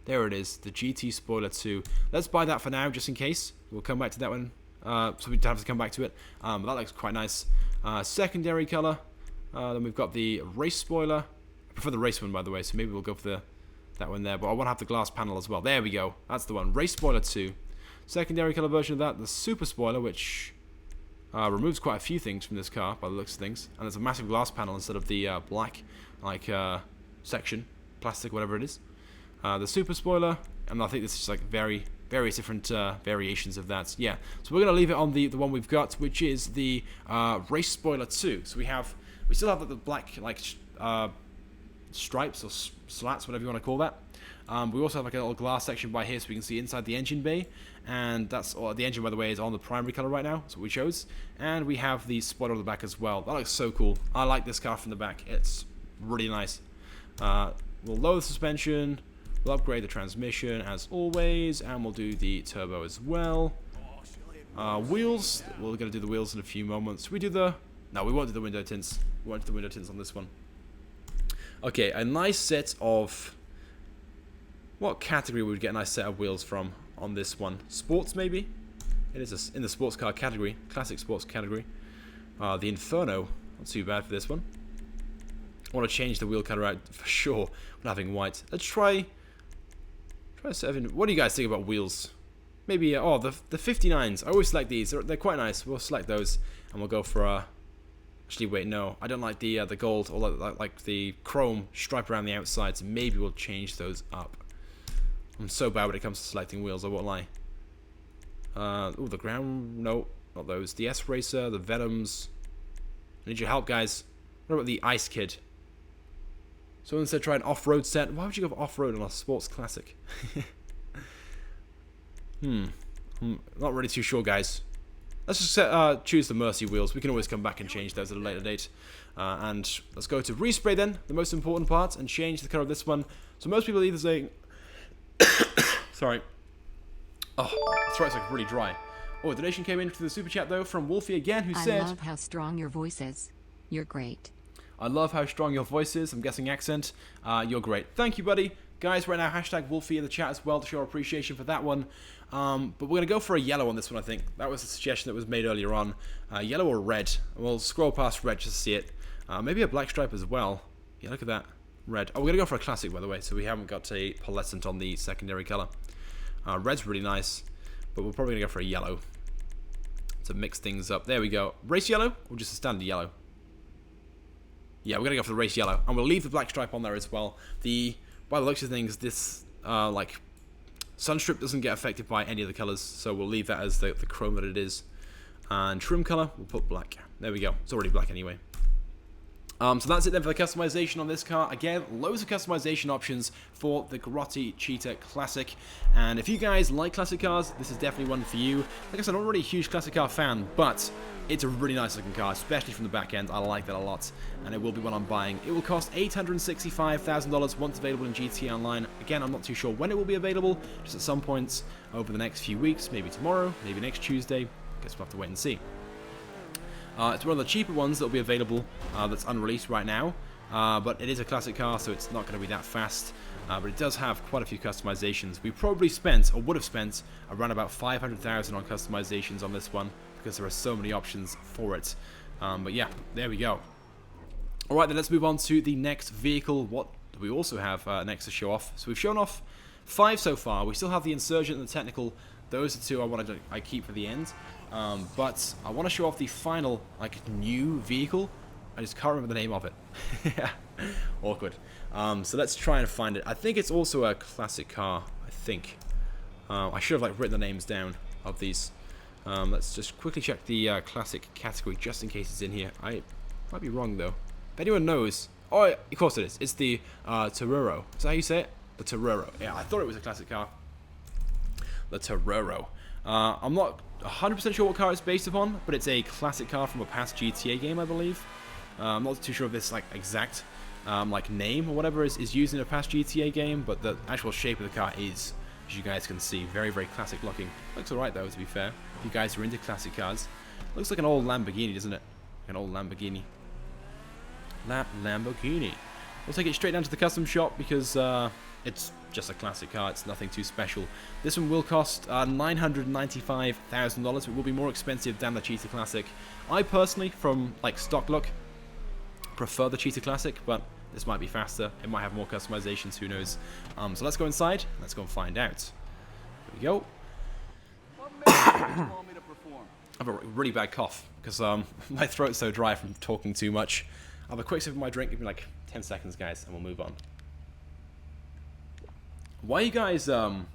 There it is, the GT spoiler 2. Let's buy that for now, just in case. We'll come back to that one, so we don't have to come back to it. But that looks quite nice. Secondary color. Then we've got the race spoiler. I prefer the race one, by the way, so maybe we'll go for that one there. But I want to have the glass panel as well. There we go. That's the one. Race spoiler 2. Secondary color version of that, the super spoiler, which removes quite a few things from this car, by the looks of things. And there's a massive glass panel instead of the black, like, section, plastic, whatever it is. The super spoiler, and I think this is like various different variations of that. Yeah, so we're going to leave it on the one we've got, which is the race spoiler 2. So we still have the black like stripes or slats, whatever you want to call that. We also have like a little glass section by here so we can see inside the engine bay, and the engine, by the way, is on the primary color right now. That's what we chose, and we have the spoiler on the back as well. That looks so cool. I like this car from the back. It's really nice. We'll lower the suspension. We'll upgrade the transmission as always, and we'll do the turbo as well. Wheels, we're going to do the wheels in a few moments. No, we won't do the window tints. We won't do the window tints on this one. Okay, a nice set of... What category would we get a nice set of wheels from on this one? Sports, maybe? It is in the sports car category, classic sports category. The Inferno, not too bad for this one. I want to change the wheel color out for sure. We're having white. Let's try 7. What do you guys think about wheels? Maybe the 59s. I always select these. They're quite nice. We'll select those and we'll go for actually wait, no. I don't like the gold or like the chrome stripe around the outside, so maybe we'll change those up. I'm so bad when it comes to selecting wheels, I won't lie. The ground, no, not those. The S Racer, the Venoms. I need your help, guys. What about the Ice Kid? Someone said try an off-road set. Why would you go for off-road on a sports classic? I'm not really too sure, guys. Let's just choose the Mercy wheels. We can always come back and change those at a later date. And let's go to respray then, the most important part, and change the color of this one. So most people are either saying... Sorry. Oh, my throat's like really dry. Oh, a donation came in through the super chat though from Wolfie again, who said... I love how strong your voice is. You're great. I love how strong your voice is. I'm guessing accent. You're great. Thank you, buddy. Guys, right now, hashtag Wolfie in the chat as well to show our appreciation for that one. But we're going to go for a yellow on this one, I think. That was a suggestion that was made earlier on. Yellow or red. We'll scroll past red just to see it. Maybe a black stripe as well. Yeah, look at that. Red. Oh, we're going to go for a classic, by the way, so we haven't got a pearlescent on the secondary color. Red's really nice, but we're probably going to go for a yellow to mix things up. There we go. Race yellow or just a standard yellow? Yeah, we're going to go for the race yellow. And we'll leave the black stripe on there as well. By the looks of things, this, like, sunstrip doesn't get affected by any of the colours. So we'll leave that as the chrome that it is. And trim colour, we'll put black. There we go. It's already black anyway. So that's it then for the customization on this car. Again, loads of customization options for the Grotti Cheetah Classic. And if you guys like classic cars, this is definitely one for you. Like I said, I'm not really a huge classic car fan, but it's a really nice looking car, especially from the back end. I like that a lot, and it will be one I'm buying. It will cost $865,000 once available in GTA Online. Again, I'm not too sure when it will be available, just at some points over the next few weeks, maybe tomorrow, maybe next Tuesday. Guess we'll have to wait and see. It's one of the cheaper ones that will be available that's unreleased right now, but it is a classic car, so it's not going to be that fast, but it does have quite a few customizations. We probably spent, or would have spent, around about $500,000 on customizations on this one, because there are so many options for it. But yeah, there we go. Alright, then let's move on to the next vehicle. What do we also have next to show off? So we've shown off 5 so far. We still have the Insurgent and the Technical. Those are 2 I keep for the end. But I want to show off the final, like, new vehicle. I just can't remember the name of it. Yeah, awkward. So let's try and find it. I think it's also a classic car, I think. I should have, like, written the names down of these. Let's just quickly check the classic category, just in case it's in here. I might be wrong, though. If anyone knows... Oh, of course it is. It's the Torero. Is that how you say it? The Torero. Yeah, I thought it was a classic car. The Torero. I'm not 100% sure what car it's based upon, but it's a classic car from a past GTA game, I believe. I'm not too sure if this, like, exact like name or whatever is used in a past GTA game, but the actual shape of the car is, as you guys can see, very, very classic looking. Looks alright though, to be fair. If you guys are into classic cars, looks like an old Lamborghini, doesn't it? An old Lamborghini. Lamborghini. We'll take it straight down to the custom shop because it's just a classic car. It's nothing too special. This one will cost $995,000. It will be more expensive than the Cheetah Classic. I personally, from like stock look, prefer the Cheetah Classic, but this might be faster. It might have more customizations. Who knows? So let's go inside. Let's go and find out. Here we go. I have a really bad cough because my throat's so dry from talking too much. I'll have a quick sip of my drink. Give me like 10 seconds, guys, and we'll move on. Why are you guys all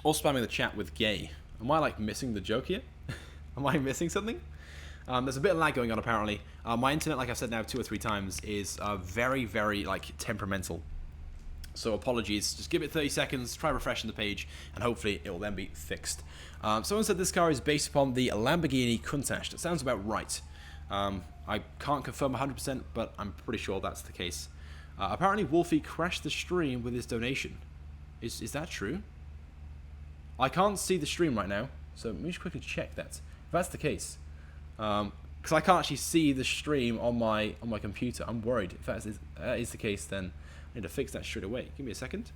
spamming the chat with gay? Am I like missing the joke here? Am I missing something? There's a bit of lag going on apparently. My internet, like I've said now 2 or 3 times, is very, very like temperamental. So apologies. Just give it 30 seconds, try refreshing the page, and hopefully it will then be fixed. Someone said this car is based upon the Lamborghini Countach. That sounds about right. I can't confirm 100%, but I'm pretty sure that's the case. Apparently Wolfie crashed the stream with his donation. Is that true? I can't see the stream right now, so let me just quickly check that. If that's the case, because I can't actually see the stream on my computer. I'm worried. If that is the case, then I need to fix that straight away. Give me a second,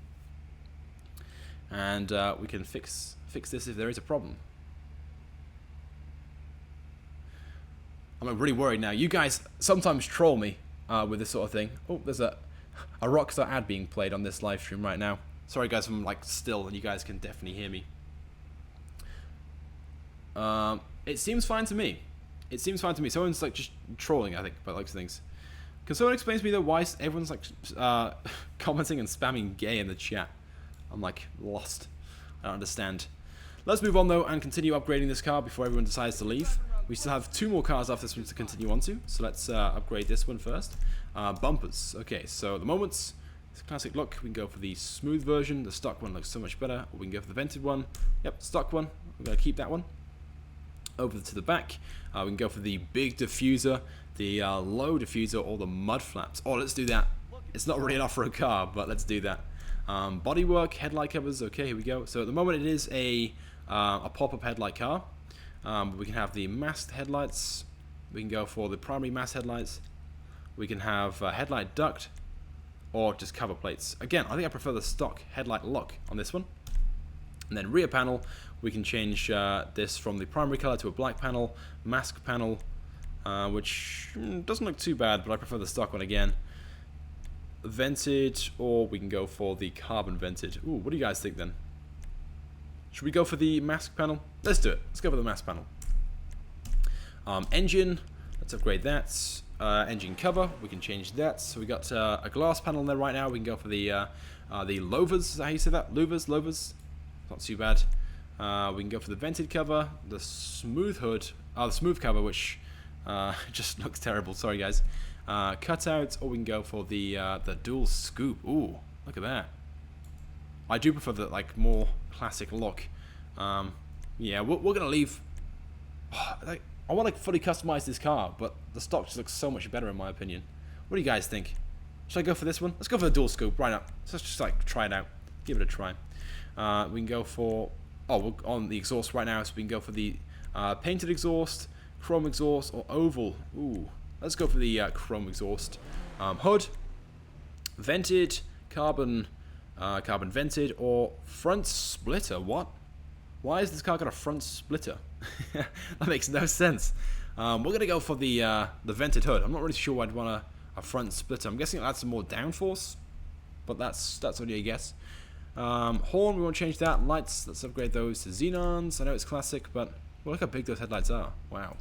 and we can fix this if there is a problem. I'm really worried now. You guys sometimes troll me with this sort of thing. Oh, there's a Rockstar ad being played on this live stream right now. Sorry guys, I'm like still and you guys can definitely hear me. It seems fine to me. It seems fine to me. Someone's like just trolling, I think, by likes of things. Can someone explain to me though why everyone's like commenting and spamming gay in the chat? I'm like lost. I don't understand. Let's move on though and continue upgrading this car before everyone decides to leave. We still have 2 more cars after this one to continue on to, so let's upgrade this one first. Bumpers. Okay, so at the moment, it's a classic look. We can go for the smooth version. The stock one looks so much better. Or we can go for the vented one. Yep, stock one. We're going to keep that one. Over to the back, we can go for the big diffuser, the low diffuser, or the mud flaps. Oh, let's do that. It's not really enough for a car, but let's do that. Bodywork, headlight covers. Okay, here we go. So at the moment, it is a pop-up headlight car. We can have the masked headlights. We can go for the primary mast headlights. We can have headlight duct or just cover plates. Again, I think I prefer the stock headlight look on this one. And then rear panel, we can change this from the primary color to a black panel, mask panel, which doesn't look too bad, but I prefer the stock one again. Vented, or we can go for the carbon vented. Ooh, what do you guys think then? Should we go for the mask panel? Let's do it. Let's go for the mask panel. Engine, let's upgrade that. engine cover, we can change that. So we got a glass panel there right now. We can go for the louvers. Is that how you say that? Louvers. Not too bad. We can go for the vented cover, the smooth hood, the smooth cover, which just looks terrible. Sorry, guys. Cutout, or we can go for the dual scoop. Ooh, look at that. I do prefer the more classic look. Yeah, we're gonna leave. I want to fully customize this car, but the stock just looks so much better in my opinion. What do you guys think? Should I go for this one? Let's go for the dual scoop. Right now. So let's just try it out. Give it a try. We can go for. Oh, we're on the exhaust right now, so we can go for the painted exhaust, chrome exhaust, or oval. Ooh, let's go for the chrome exhaust. Hood, vented, carbon vented, or front splitter. What? Why has this car got a front splitter? That makes no sense. We're gonna go for the vented hood. I'm not really sure why I'd want a front splitter. I'm guessing it adds some more downforce, but that's only a guess. Horn, we won't change that. Lights, let's upgrade those to xenons. I know it's classic, but well, look how big those headlights are. Wow.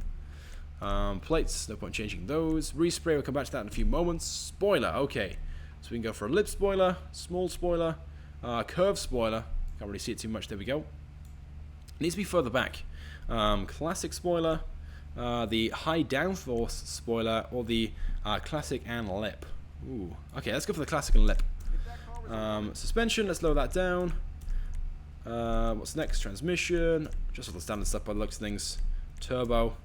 Plates, no point changing those. Respray, we'll come back to that in a few moments. Spoiler, okay. So we can go for a lip spoiler, small spoiler, curved spoiler. Can't really see it too much. There we go. It needs to be further back. Classic spoiler, the high downforce spoiler, or the classic and lip. Ooh. Okay, let's go for the classic and lip. Suspension, let's lower that down. What's next? Transmission, just all the standard stuff by the looks of things. Turbo.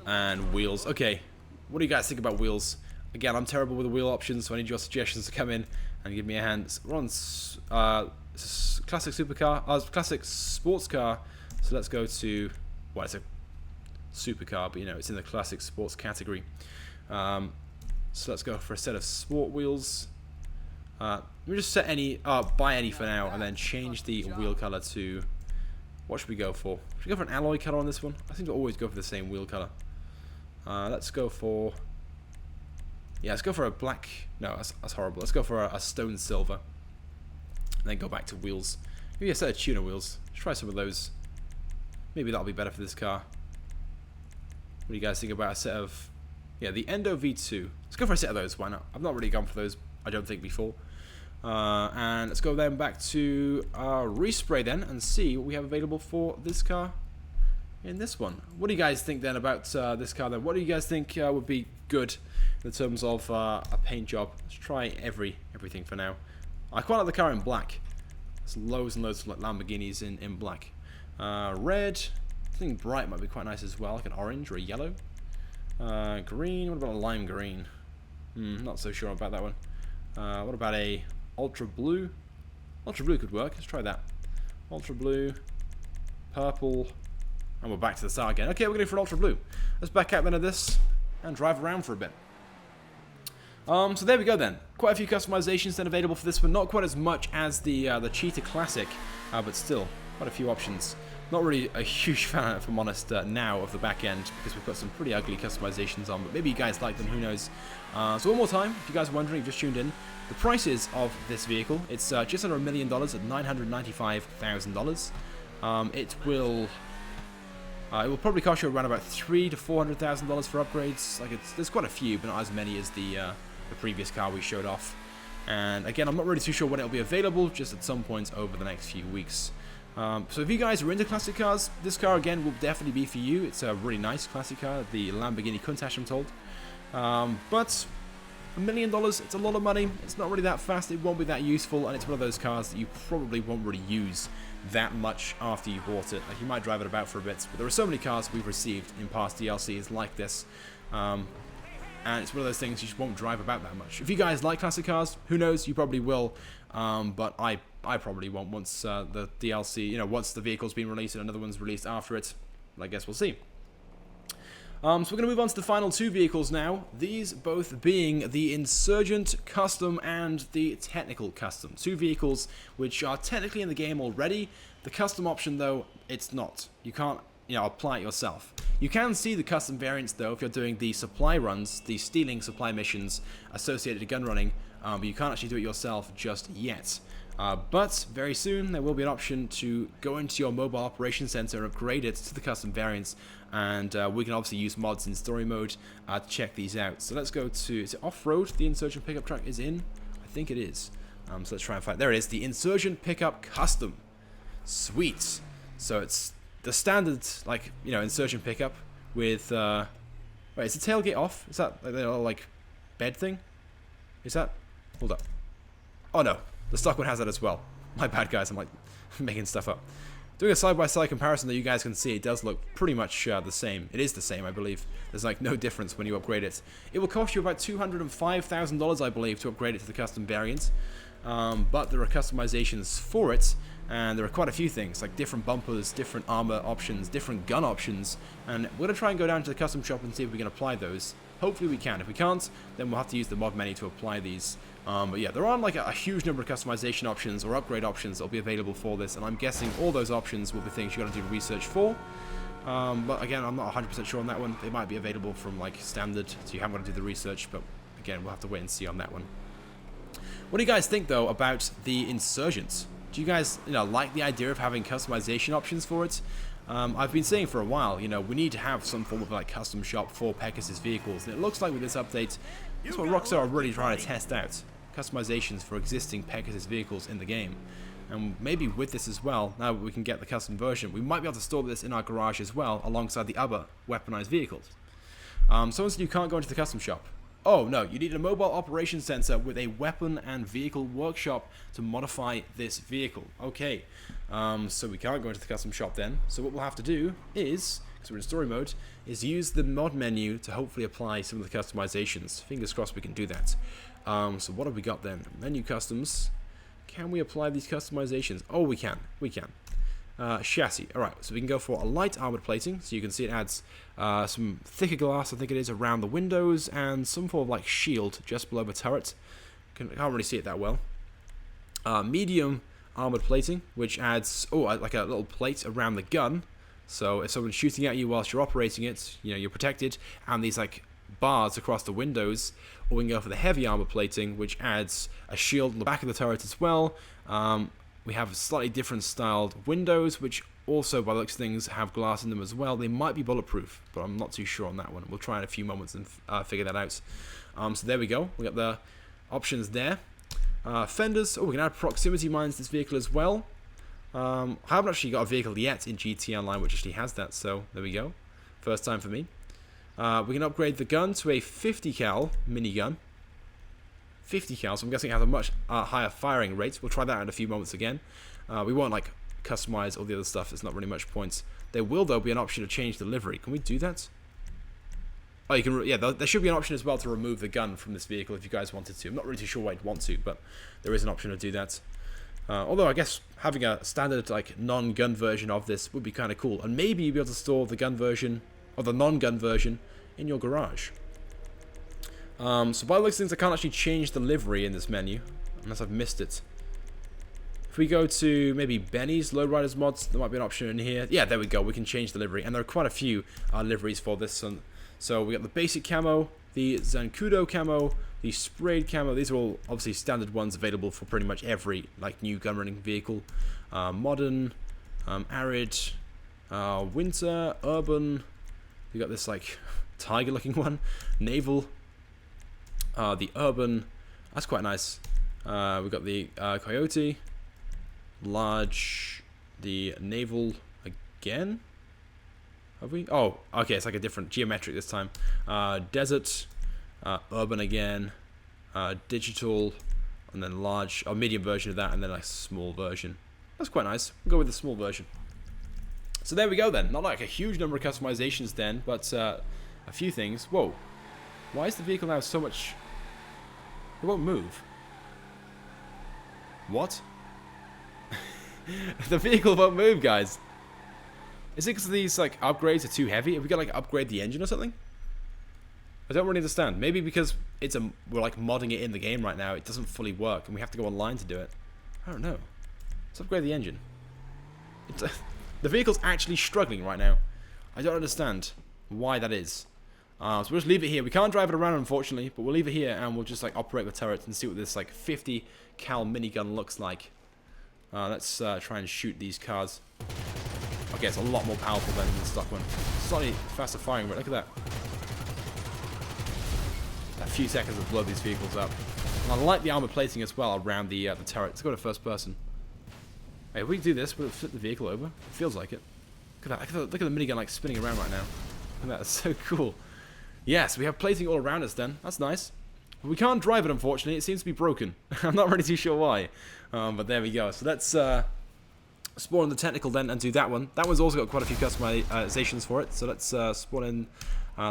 And wheels. Okay, what do you guys think about wheels? Again, I'm terrible with the wheel options, so I need your suggestions to come in and give me a hand. So we're on classic supercar, classic sports car. So let's go to, well, it's a supercar, but you know, it's in the classic sports category. So let's go for a set of sport wheels. Let me just set any, buy any for now, and then change the wheel color to, what should we go for? Should we go for an alloy color on this one? I seem to always go for the same wheel color. Let's go for, yeah, let's go for a black, no, that's horrible. Let's go for a stone silver, and then go back to wheels. Maybe a set of tuner wheels. Let's try some of those. Maybe that'll be better for this car. What do you guys think about a set of, yeah, the Endo V2? Let's go for a set of those, why not? I've not really gone for those, I don't think, before. And let's go then back to respray then and see what we have available for this car in this one. What do you guys think then about this car then? What do you guys think would be good in terms of a paint job? Let's try everything for now. I quite like the car in black. There's loads and loads of Lamborghinis in black. Red, I think bright might be quite nice as well, like an orange or a yellow. Green, what about a lime green? Not so sure about that one. What about a ultra blue? Ultra blue could work, let's try that. Ultra blue, purple, and we're back to the start again. Okay, we're going for an ultra blue. Let's back out then of this and drive around for a bit. So there we go then. Quite a few customizations then available for this one. Not quite as much as the Cheetah Classic, but still quite a few options. Not really a huge fan, if I'm honest, now of the back end, because we've got some pretty ugly customizations on, but maybe you guys like them, who knows. So one more time, if you guys are wondering, you've just tuned in, the prices of this vehicle, it's just under $1 million at $995,000. It will probably cost you around about $300,000 to $400,000 for upgrades. There's quite a few, but not as many as the previous car we showed off. And again, I'm not really too sure when it'll be available, just at some point over the next few weeks. So if you guys are into classic cars, this car again will definitely be for you. It's a really nice classic car, the Lamborghini Countach, I'm told. But $1 million, it's a lot of money. It's not really that fast, it won't be that useful, and it's one of those cars that you probably won't really use that much after you bought it. Like, you might drive it about for a bit, but there are so many cars we've received in past DLCs like this. And it's one of those things you just won't drive about that much. If you guys like classic cars, who knows, you probably will. But I probably won't once the DLC, once the vehicle's been released and another one's released after it. But I guess we'll see. So we're going to move on to the final two vehicles now. These both being the Insurgent Custom and the Technical Custom. Two vehicles which are technically in the game already. The custom option, though, it's not. You can't apply it yourself. You can see the custom variants, though, if you're doing the supply runs, the stealing supply missions associated to gun running, but you can't actually do it yourself just yet. But very soon there will be an option to go into your mobile operations center and upgrade it to the custom variants, and we can obviously use mods in story mode to check these out. So let's go to, is it off-road the Insurgent pickup truck is in? I think it is. So let's try and find, there it is, the Insurgent pickup custom. Sweet. So it's the standard, like, you know, Insurgent pickup with, wait, is the tailgate off? Is that like the little, like, bed thing? Is that, hold up. Oh no, the stock one has that as well. My bad, guys, I'm like making stuff up. Doing a side-by-side comparison that you guys can see, it does look pretty much the same. It is the same, I believe. There's like no difference when you upgrade it. It will cost you about $205,000, I believe, to upgrade it to the custom variant. But there are customizations for it, and there are quite a few things, like different bumpers, different armor options, different gun options, and we're going to try and go down to the custom shop and see if we can apply those. Hopefully we can. If we can't, then we'll have to use the mod menu to apply these. But yeah, there aren't like a huge number of customization options or upgrade options that will be available for this, and I'm guessing all those options will be things you're going to do research for. But again, I'm not 100% sure on that one. They might be available from like standard, so you haven't got to do the research, but again, we'll have to wait and see on that one. What do you guys think though about the Insurgents? Do you guys, like the idea of having customization options for it? I've been saying for a while, we need to have some form of like custom shop for Pegasus vehicles, and it looks like with this update, that's what Rockstar are really trying to test out. Customizations for existing Pegasus vehicles in the game. And maybe with this as well, now we can get the custom version, we might be able to store this in our garage as well, alongside the other weaponized vehicles. Someone said you can't go into the custom shop. Oh no, you need a mobile operations center with a weapon and vehicle workshop to modify this vehicle. Okay, so we can't go into the custom shop then. So what we'll have to do is, because we're in story mode, is use the mod menu to hopefully apply some of the customizations. Fingers crossed we can do that. So what have we got then? Menu customs. Can we apply these customizations? Oh, we can. We can. Chassis. Alright, so we can go for a light armored plating. So you can see it adds some thicker glass, I think it is, around the windows, and some form of like shield just below the turret. Can't really see it that well. Medium armored plating, which adds, like a little plate around the gun. So if someone's shooting at you whilst you're operating it, you're protected, and these like bars across the windows. Or we can go for the heavy armor plating, which adds a shield on the back of the turret as well. We have slightly different styled windows, which also, by the looks of things, have glass in them as well. They might be bulletproof, but I'm not too sure on that one. We'll try in a few moments and figure that out. So there we go. We got the options there. Fenders. Oh, we can add proximity mines to this vehicle as well. I haven't actually got a vehicle yet in GT Online which actually has that, so there we go. First time for me. We can upgrade the gun to a 50 cal minigun. 50 cal, so I'm guessing it has a much higher firing rate. We'll try that in a few moments again. We won't like customize all the other stuff, it's not really much points. There will though be an option to change the livery. Can we do that? Oh, you can, yeah, there should be an option as well to remove the gun from this vehicle if you guys wanted to. I'm not really too sure why I'd want to, but there is an option to do that. Although I guess having a standard like non-gun version of this would be kind of cool, and maybe you'd be able to store the gun version or the non-gun version in your garage. So by the looks of things, I can't actually change the livery in this menu unless I've missed it. If we go to maybe Benny's Lowriders mods, there might be an option in here. Yeah, there we go. We can change the livery, and there are quite a few liveries for this one. So we got the basic camo, the Zancudo camo, the sprayed camo. These are all obviously standard ones available for pretty much every like new gunrunning vehicle. Modern, arid, winter, urban. We got this like tiger-looking one, naval. The urban, that's quite nice. We got the coyote, large, the naval again. Have we? Oh, okay, it's like a different geometric this time. Desert, urban again, digital, and then large, or medium version of that, and then a small version. That's quite nice. We'll go with the small version. So there we go then. Not like a huge number of customizations then, but a few things. Whoa. Why is the vehicle now so much... It won't move. What? The vehicle won't move, guys. Is it because these like upgrades are too heavy? Have we got to like upgrade the engine or something? I don't really understand. Maybe because we're like modding it in the game right now, it doesn't fully work, and we have to go online to do it. I don't know. Let's upgrade the engine. The vehicle's actually struggling right now. I don't understand why that is. So we'll just leave it here. We can't drive it around, unfortunately, but we'll leave it here and we'll just like operate the turret and see what this like 50 cal minigun looks like. Let's try and shoot these cars. Okay, it's a lot more powerful than the stock one. Slightly faster firing rate. Look at that. A few seconds to blow these vehicles up. And I like the armor plating as well around the turret. Let's go to first person. Hey, if we do this, will it flip the vehicle over? It feels like it. Look at that. Look at the minigun like spinning around right now. Look at that. That's so cool. Yes, we have plating all around us then. That's nice. We can't drive it, unfortunately. It seems to be broken. I'm not really too sure why. But there we go. So let's spawn in the technical then and do that one. That one's also got quite a few customizations for it. So let's spawn in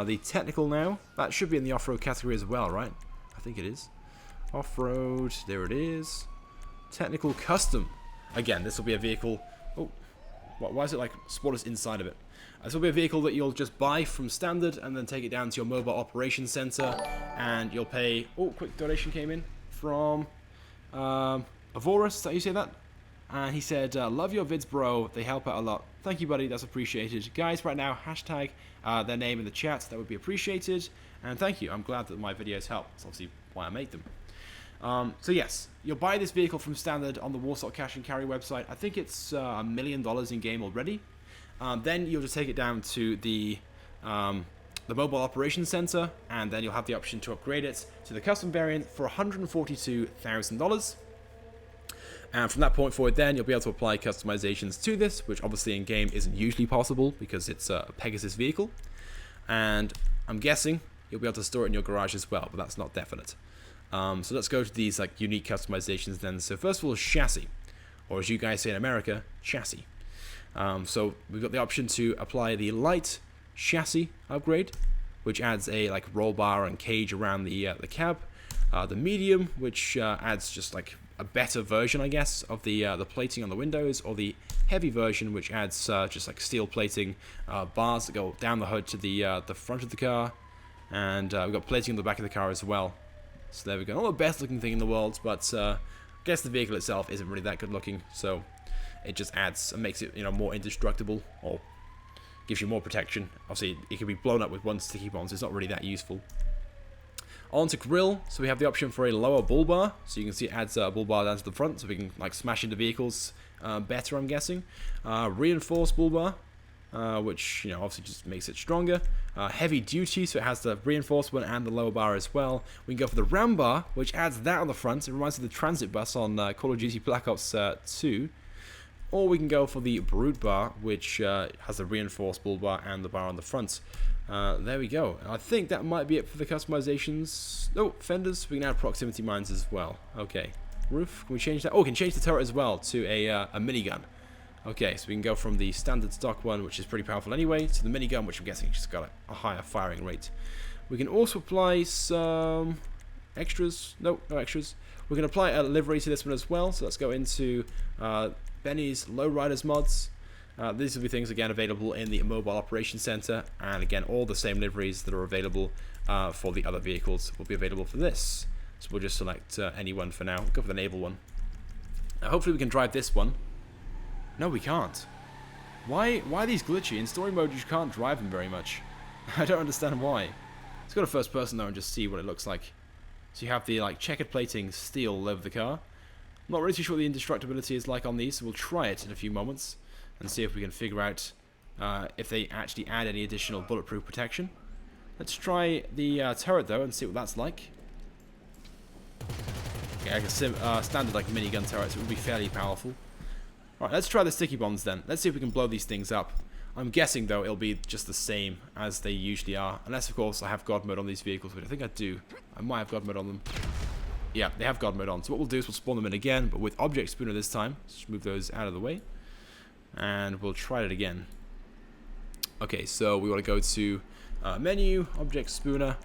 the technical now. That should be in the off-road category as well, right? I think it is. Off-road. There it is. Technical custom. Again, this will be a vehicle... Oh, why is it like spoilers inside of it? This will be a vehicle that you'll just buy from standard and then take it down to your mobile operations center, and you'll pay... Oh, quick donation came in from Avorus, is that how you say that? And he said, love your vids, bro. They help out a lot. Thank you, buddy. That's appreciated. Guys, right now, hashtag their name in the chat. That would be appreciated. And thank you. I'm glad that my videos help. That's obviously why I make them. So yes, you'll buy this vehicle from standard on the Warsaw Cash and Carry website. I think it's $1 million in game already. Then you'll just take it down to the mobile operations center, and then you'll have the option to upgrade it to the custom variant for $142,000. And from that point forward, then you'll be able to apply customizations to this, which obviously in game isn't usually possible because it's a Pegasus vehicle. And I'm guessing you'll be able to store it in your garage as well, but that's not definite. So let's go to these like unique customizations then. So first of all, chassis, or as you guys say in America, chassis. So we've got the option to apply the light chassis upgrade, which adds a like roll bar and cage around the cab. The medium, which adds just like a better version, I guess, of the plating on the windows, or the heavy version, which adds just like steel plating bars that go down the hood to the front of the car, and we've got plating on the back of the car as well. So there we go. Not the best looking thing in the world, but I guess the vehicle itself isn't really that good looking, so it just adds and makes it, you know, more indestructible, or gives you more protection. Obviously, it can be blown up with one sticky bomb, so it's not really that useful. On to grill, so we have the option for a lower bull bar, so you can see it adds a bull bar down to the front, so we can like smash into vehicles better, I'm guessing. Reinforced bull bar, which, you know, obviously just makes it stronger. Heavy duty, so it has the reinforcement and the lower bar as well. We can go for the ram bar, which adds that on the front. It reminds me of the transit bus on Call of Duty Black Ops 2. Or we can go for the brute bar, which has the reinforced bull bar and the bar on the front. There we go. And I think that might be it for the customizations. Oh, fenders. We can add proximity mines as well. Okay. Roof. Can we change that? Oh, we can change the turret as well to a minigun. Okay, so we can go from the standard stock one, which is pretty powerful anyway, to the minigun, which I'm guessing just got a higher firing rate. We can also apply some extras. No extras. We can apply a livery to this one as well. So let's go into Benny's Lowriders mods. These will be things, again, available in the Mobile Operations Center. And again, all the same liveries that are available for the other vehicles will be available for this. So we'll just select any one for now. Go for the naval one. Now, hopefully we can drive this one. No, we can't. Why are these glitchy? In story mode, you can't drive them very much. I don't understand why. Let's go to first person though and just see what it looks like. So you have the like checkered plating steel all over the car. I'm not really too sure what the indestructibility is like on these, so we'll try it in a few moments and see if we can figure out if they actually add any additional bulletproof protection. Let's try the turret though and see what that's like. Okay, like a standard like minigun turret, so it would be fairly powerful. Alright, let's try the sticky bombs then. Let's see if we can blow these things up. I'm guessing, though, it'll be just the same as they usually are. Unless, of course, I have God mode on these vehicles, which I think I do. I might have God mode on them. Yeah, they have God mode on. So what we'll do is we'll spawn them in again, but with Object Spooner this time. Just move those out of the way. And we'll try it again. Okay, so we want to go to Menu, Object Spooner.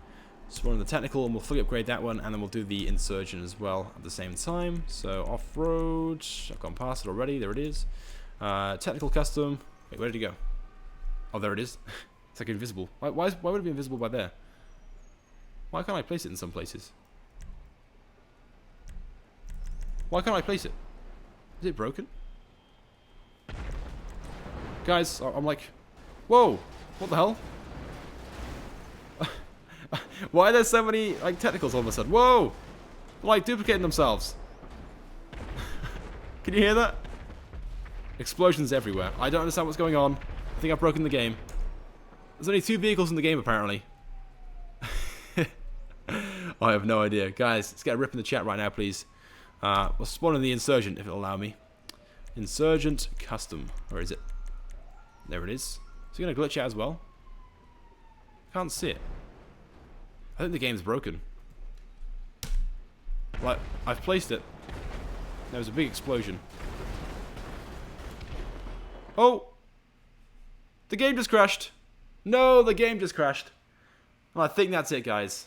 Spawn in the Technical, and we'll fully upgrade that one, and then we'll do the Insurgent as well at the same time. So off-road, I've gone past it already, there it is. Technical Custom, wait, where did it go? Oh, there it is. It's like invisible. Why would it be invisible by there? Why can't I place it in some places? Why can't I place it? Is it broken? Guys, I'm like, whoa, what the hell? Why are there so many like technicals all of a sudden? Whoa! They're, like duplicating themselves. Can you hear that? Explosions everywhere. I don't understand what's going on. I think I've broken the game. There's only 2 vehicles in the game, apparently. I have no idea. Guys, let's get a rip in the chat right now, please. We'll spawn in the Insurgent, if it'll allow me. Insurgent Custom. Where is it? There it is. Is it going to glitch out as well? Can't see it. I think the game's broken. Like, I've placed it. There was a big explosion. Oh! The game just crashed. No, the game just crashed. Well, I think that's it, guys.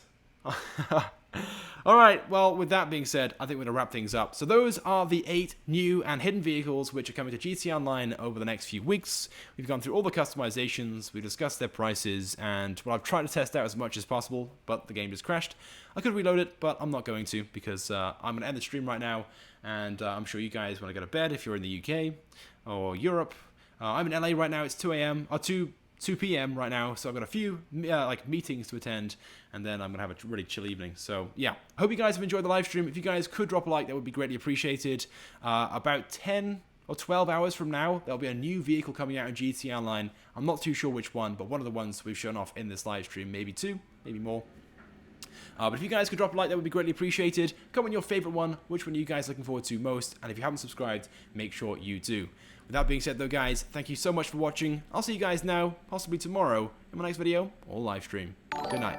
Alright, well, with that being said, I think we're going to wrap things up. So those are the 8 new and hidden vehicles which are coming to GTA Online over the next few weeks. We've gone through all the customizations, we've discussed their prices, and well, I've tried to test out as much as possible, but the game just crashed. I could reload it, but I'm not going to, because I'm going to end the stream right now, and I'm sure you guys want to go to bed if you're in the UK or Europe. I'm in LA right now, it's 2 a.m. or 2 p.m. right now, so I've got a few like meetings to attend, and then I'm gonna have a really chill evening. So yeah, hope you guys have enjoyed the live stream. If you guys could drop a like, that would be greatly appreciated. About 10 or 12 hours from now, there'll be a new vehicle coming out in GTA Online. I'm not too sure which one, but one of the ones we've shown off in this live stream, maybe 2, maybe more. But if you guys could drop a like, that would be greatly appreciated. Comment your favorite one, which one are you guys looking forward to most, and if you haven't subscribed, make sure you do. With that being said though, guys, thank you so much for watching. I'll see you guys now, possibly tomorrow, in my next video or live stream. Good night.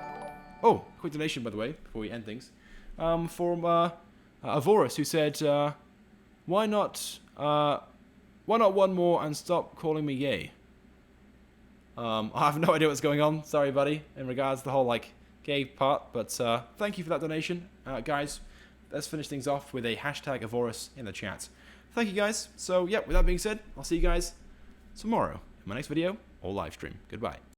Oh, quick donation, by the way, before we end things. From Avorus, who said, why not one more and stop calling me gay? I have no idea what's going on. Sorry, buddy, in regards to the whole, like, gay part. But thank you for that donation. Guys, let's finish things off with a hashtag Avorus in the chat. Thank you, guys. So, yeah, with that being said, I'll see you guys tomorrow in my next video or live stream. Goodbye.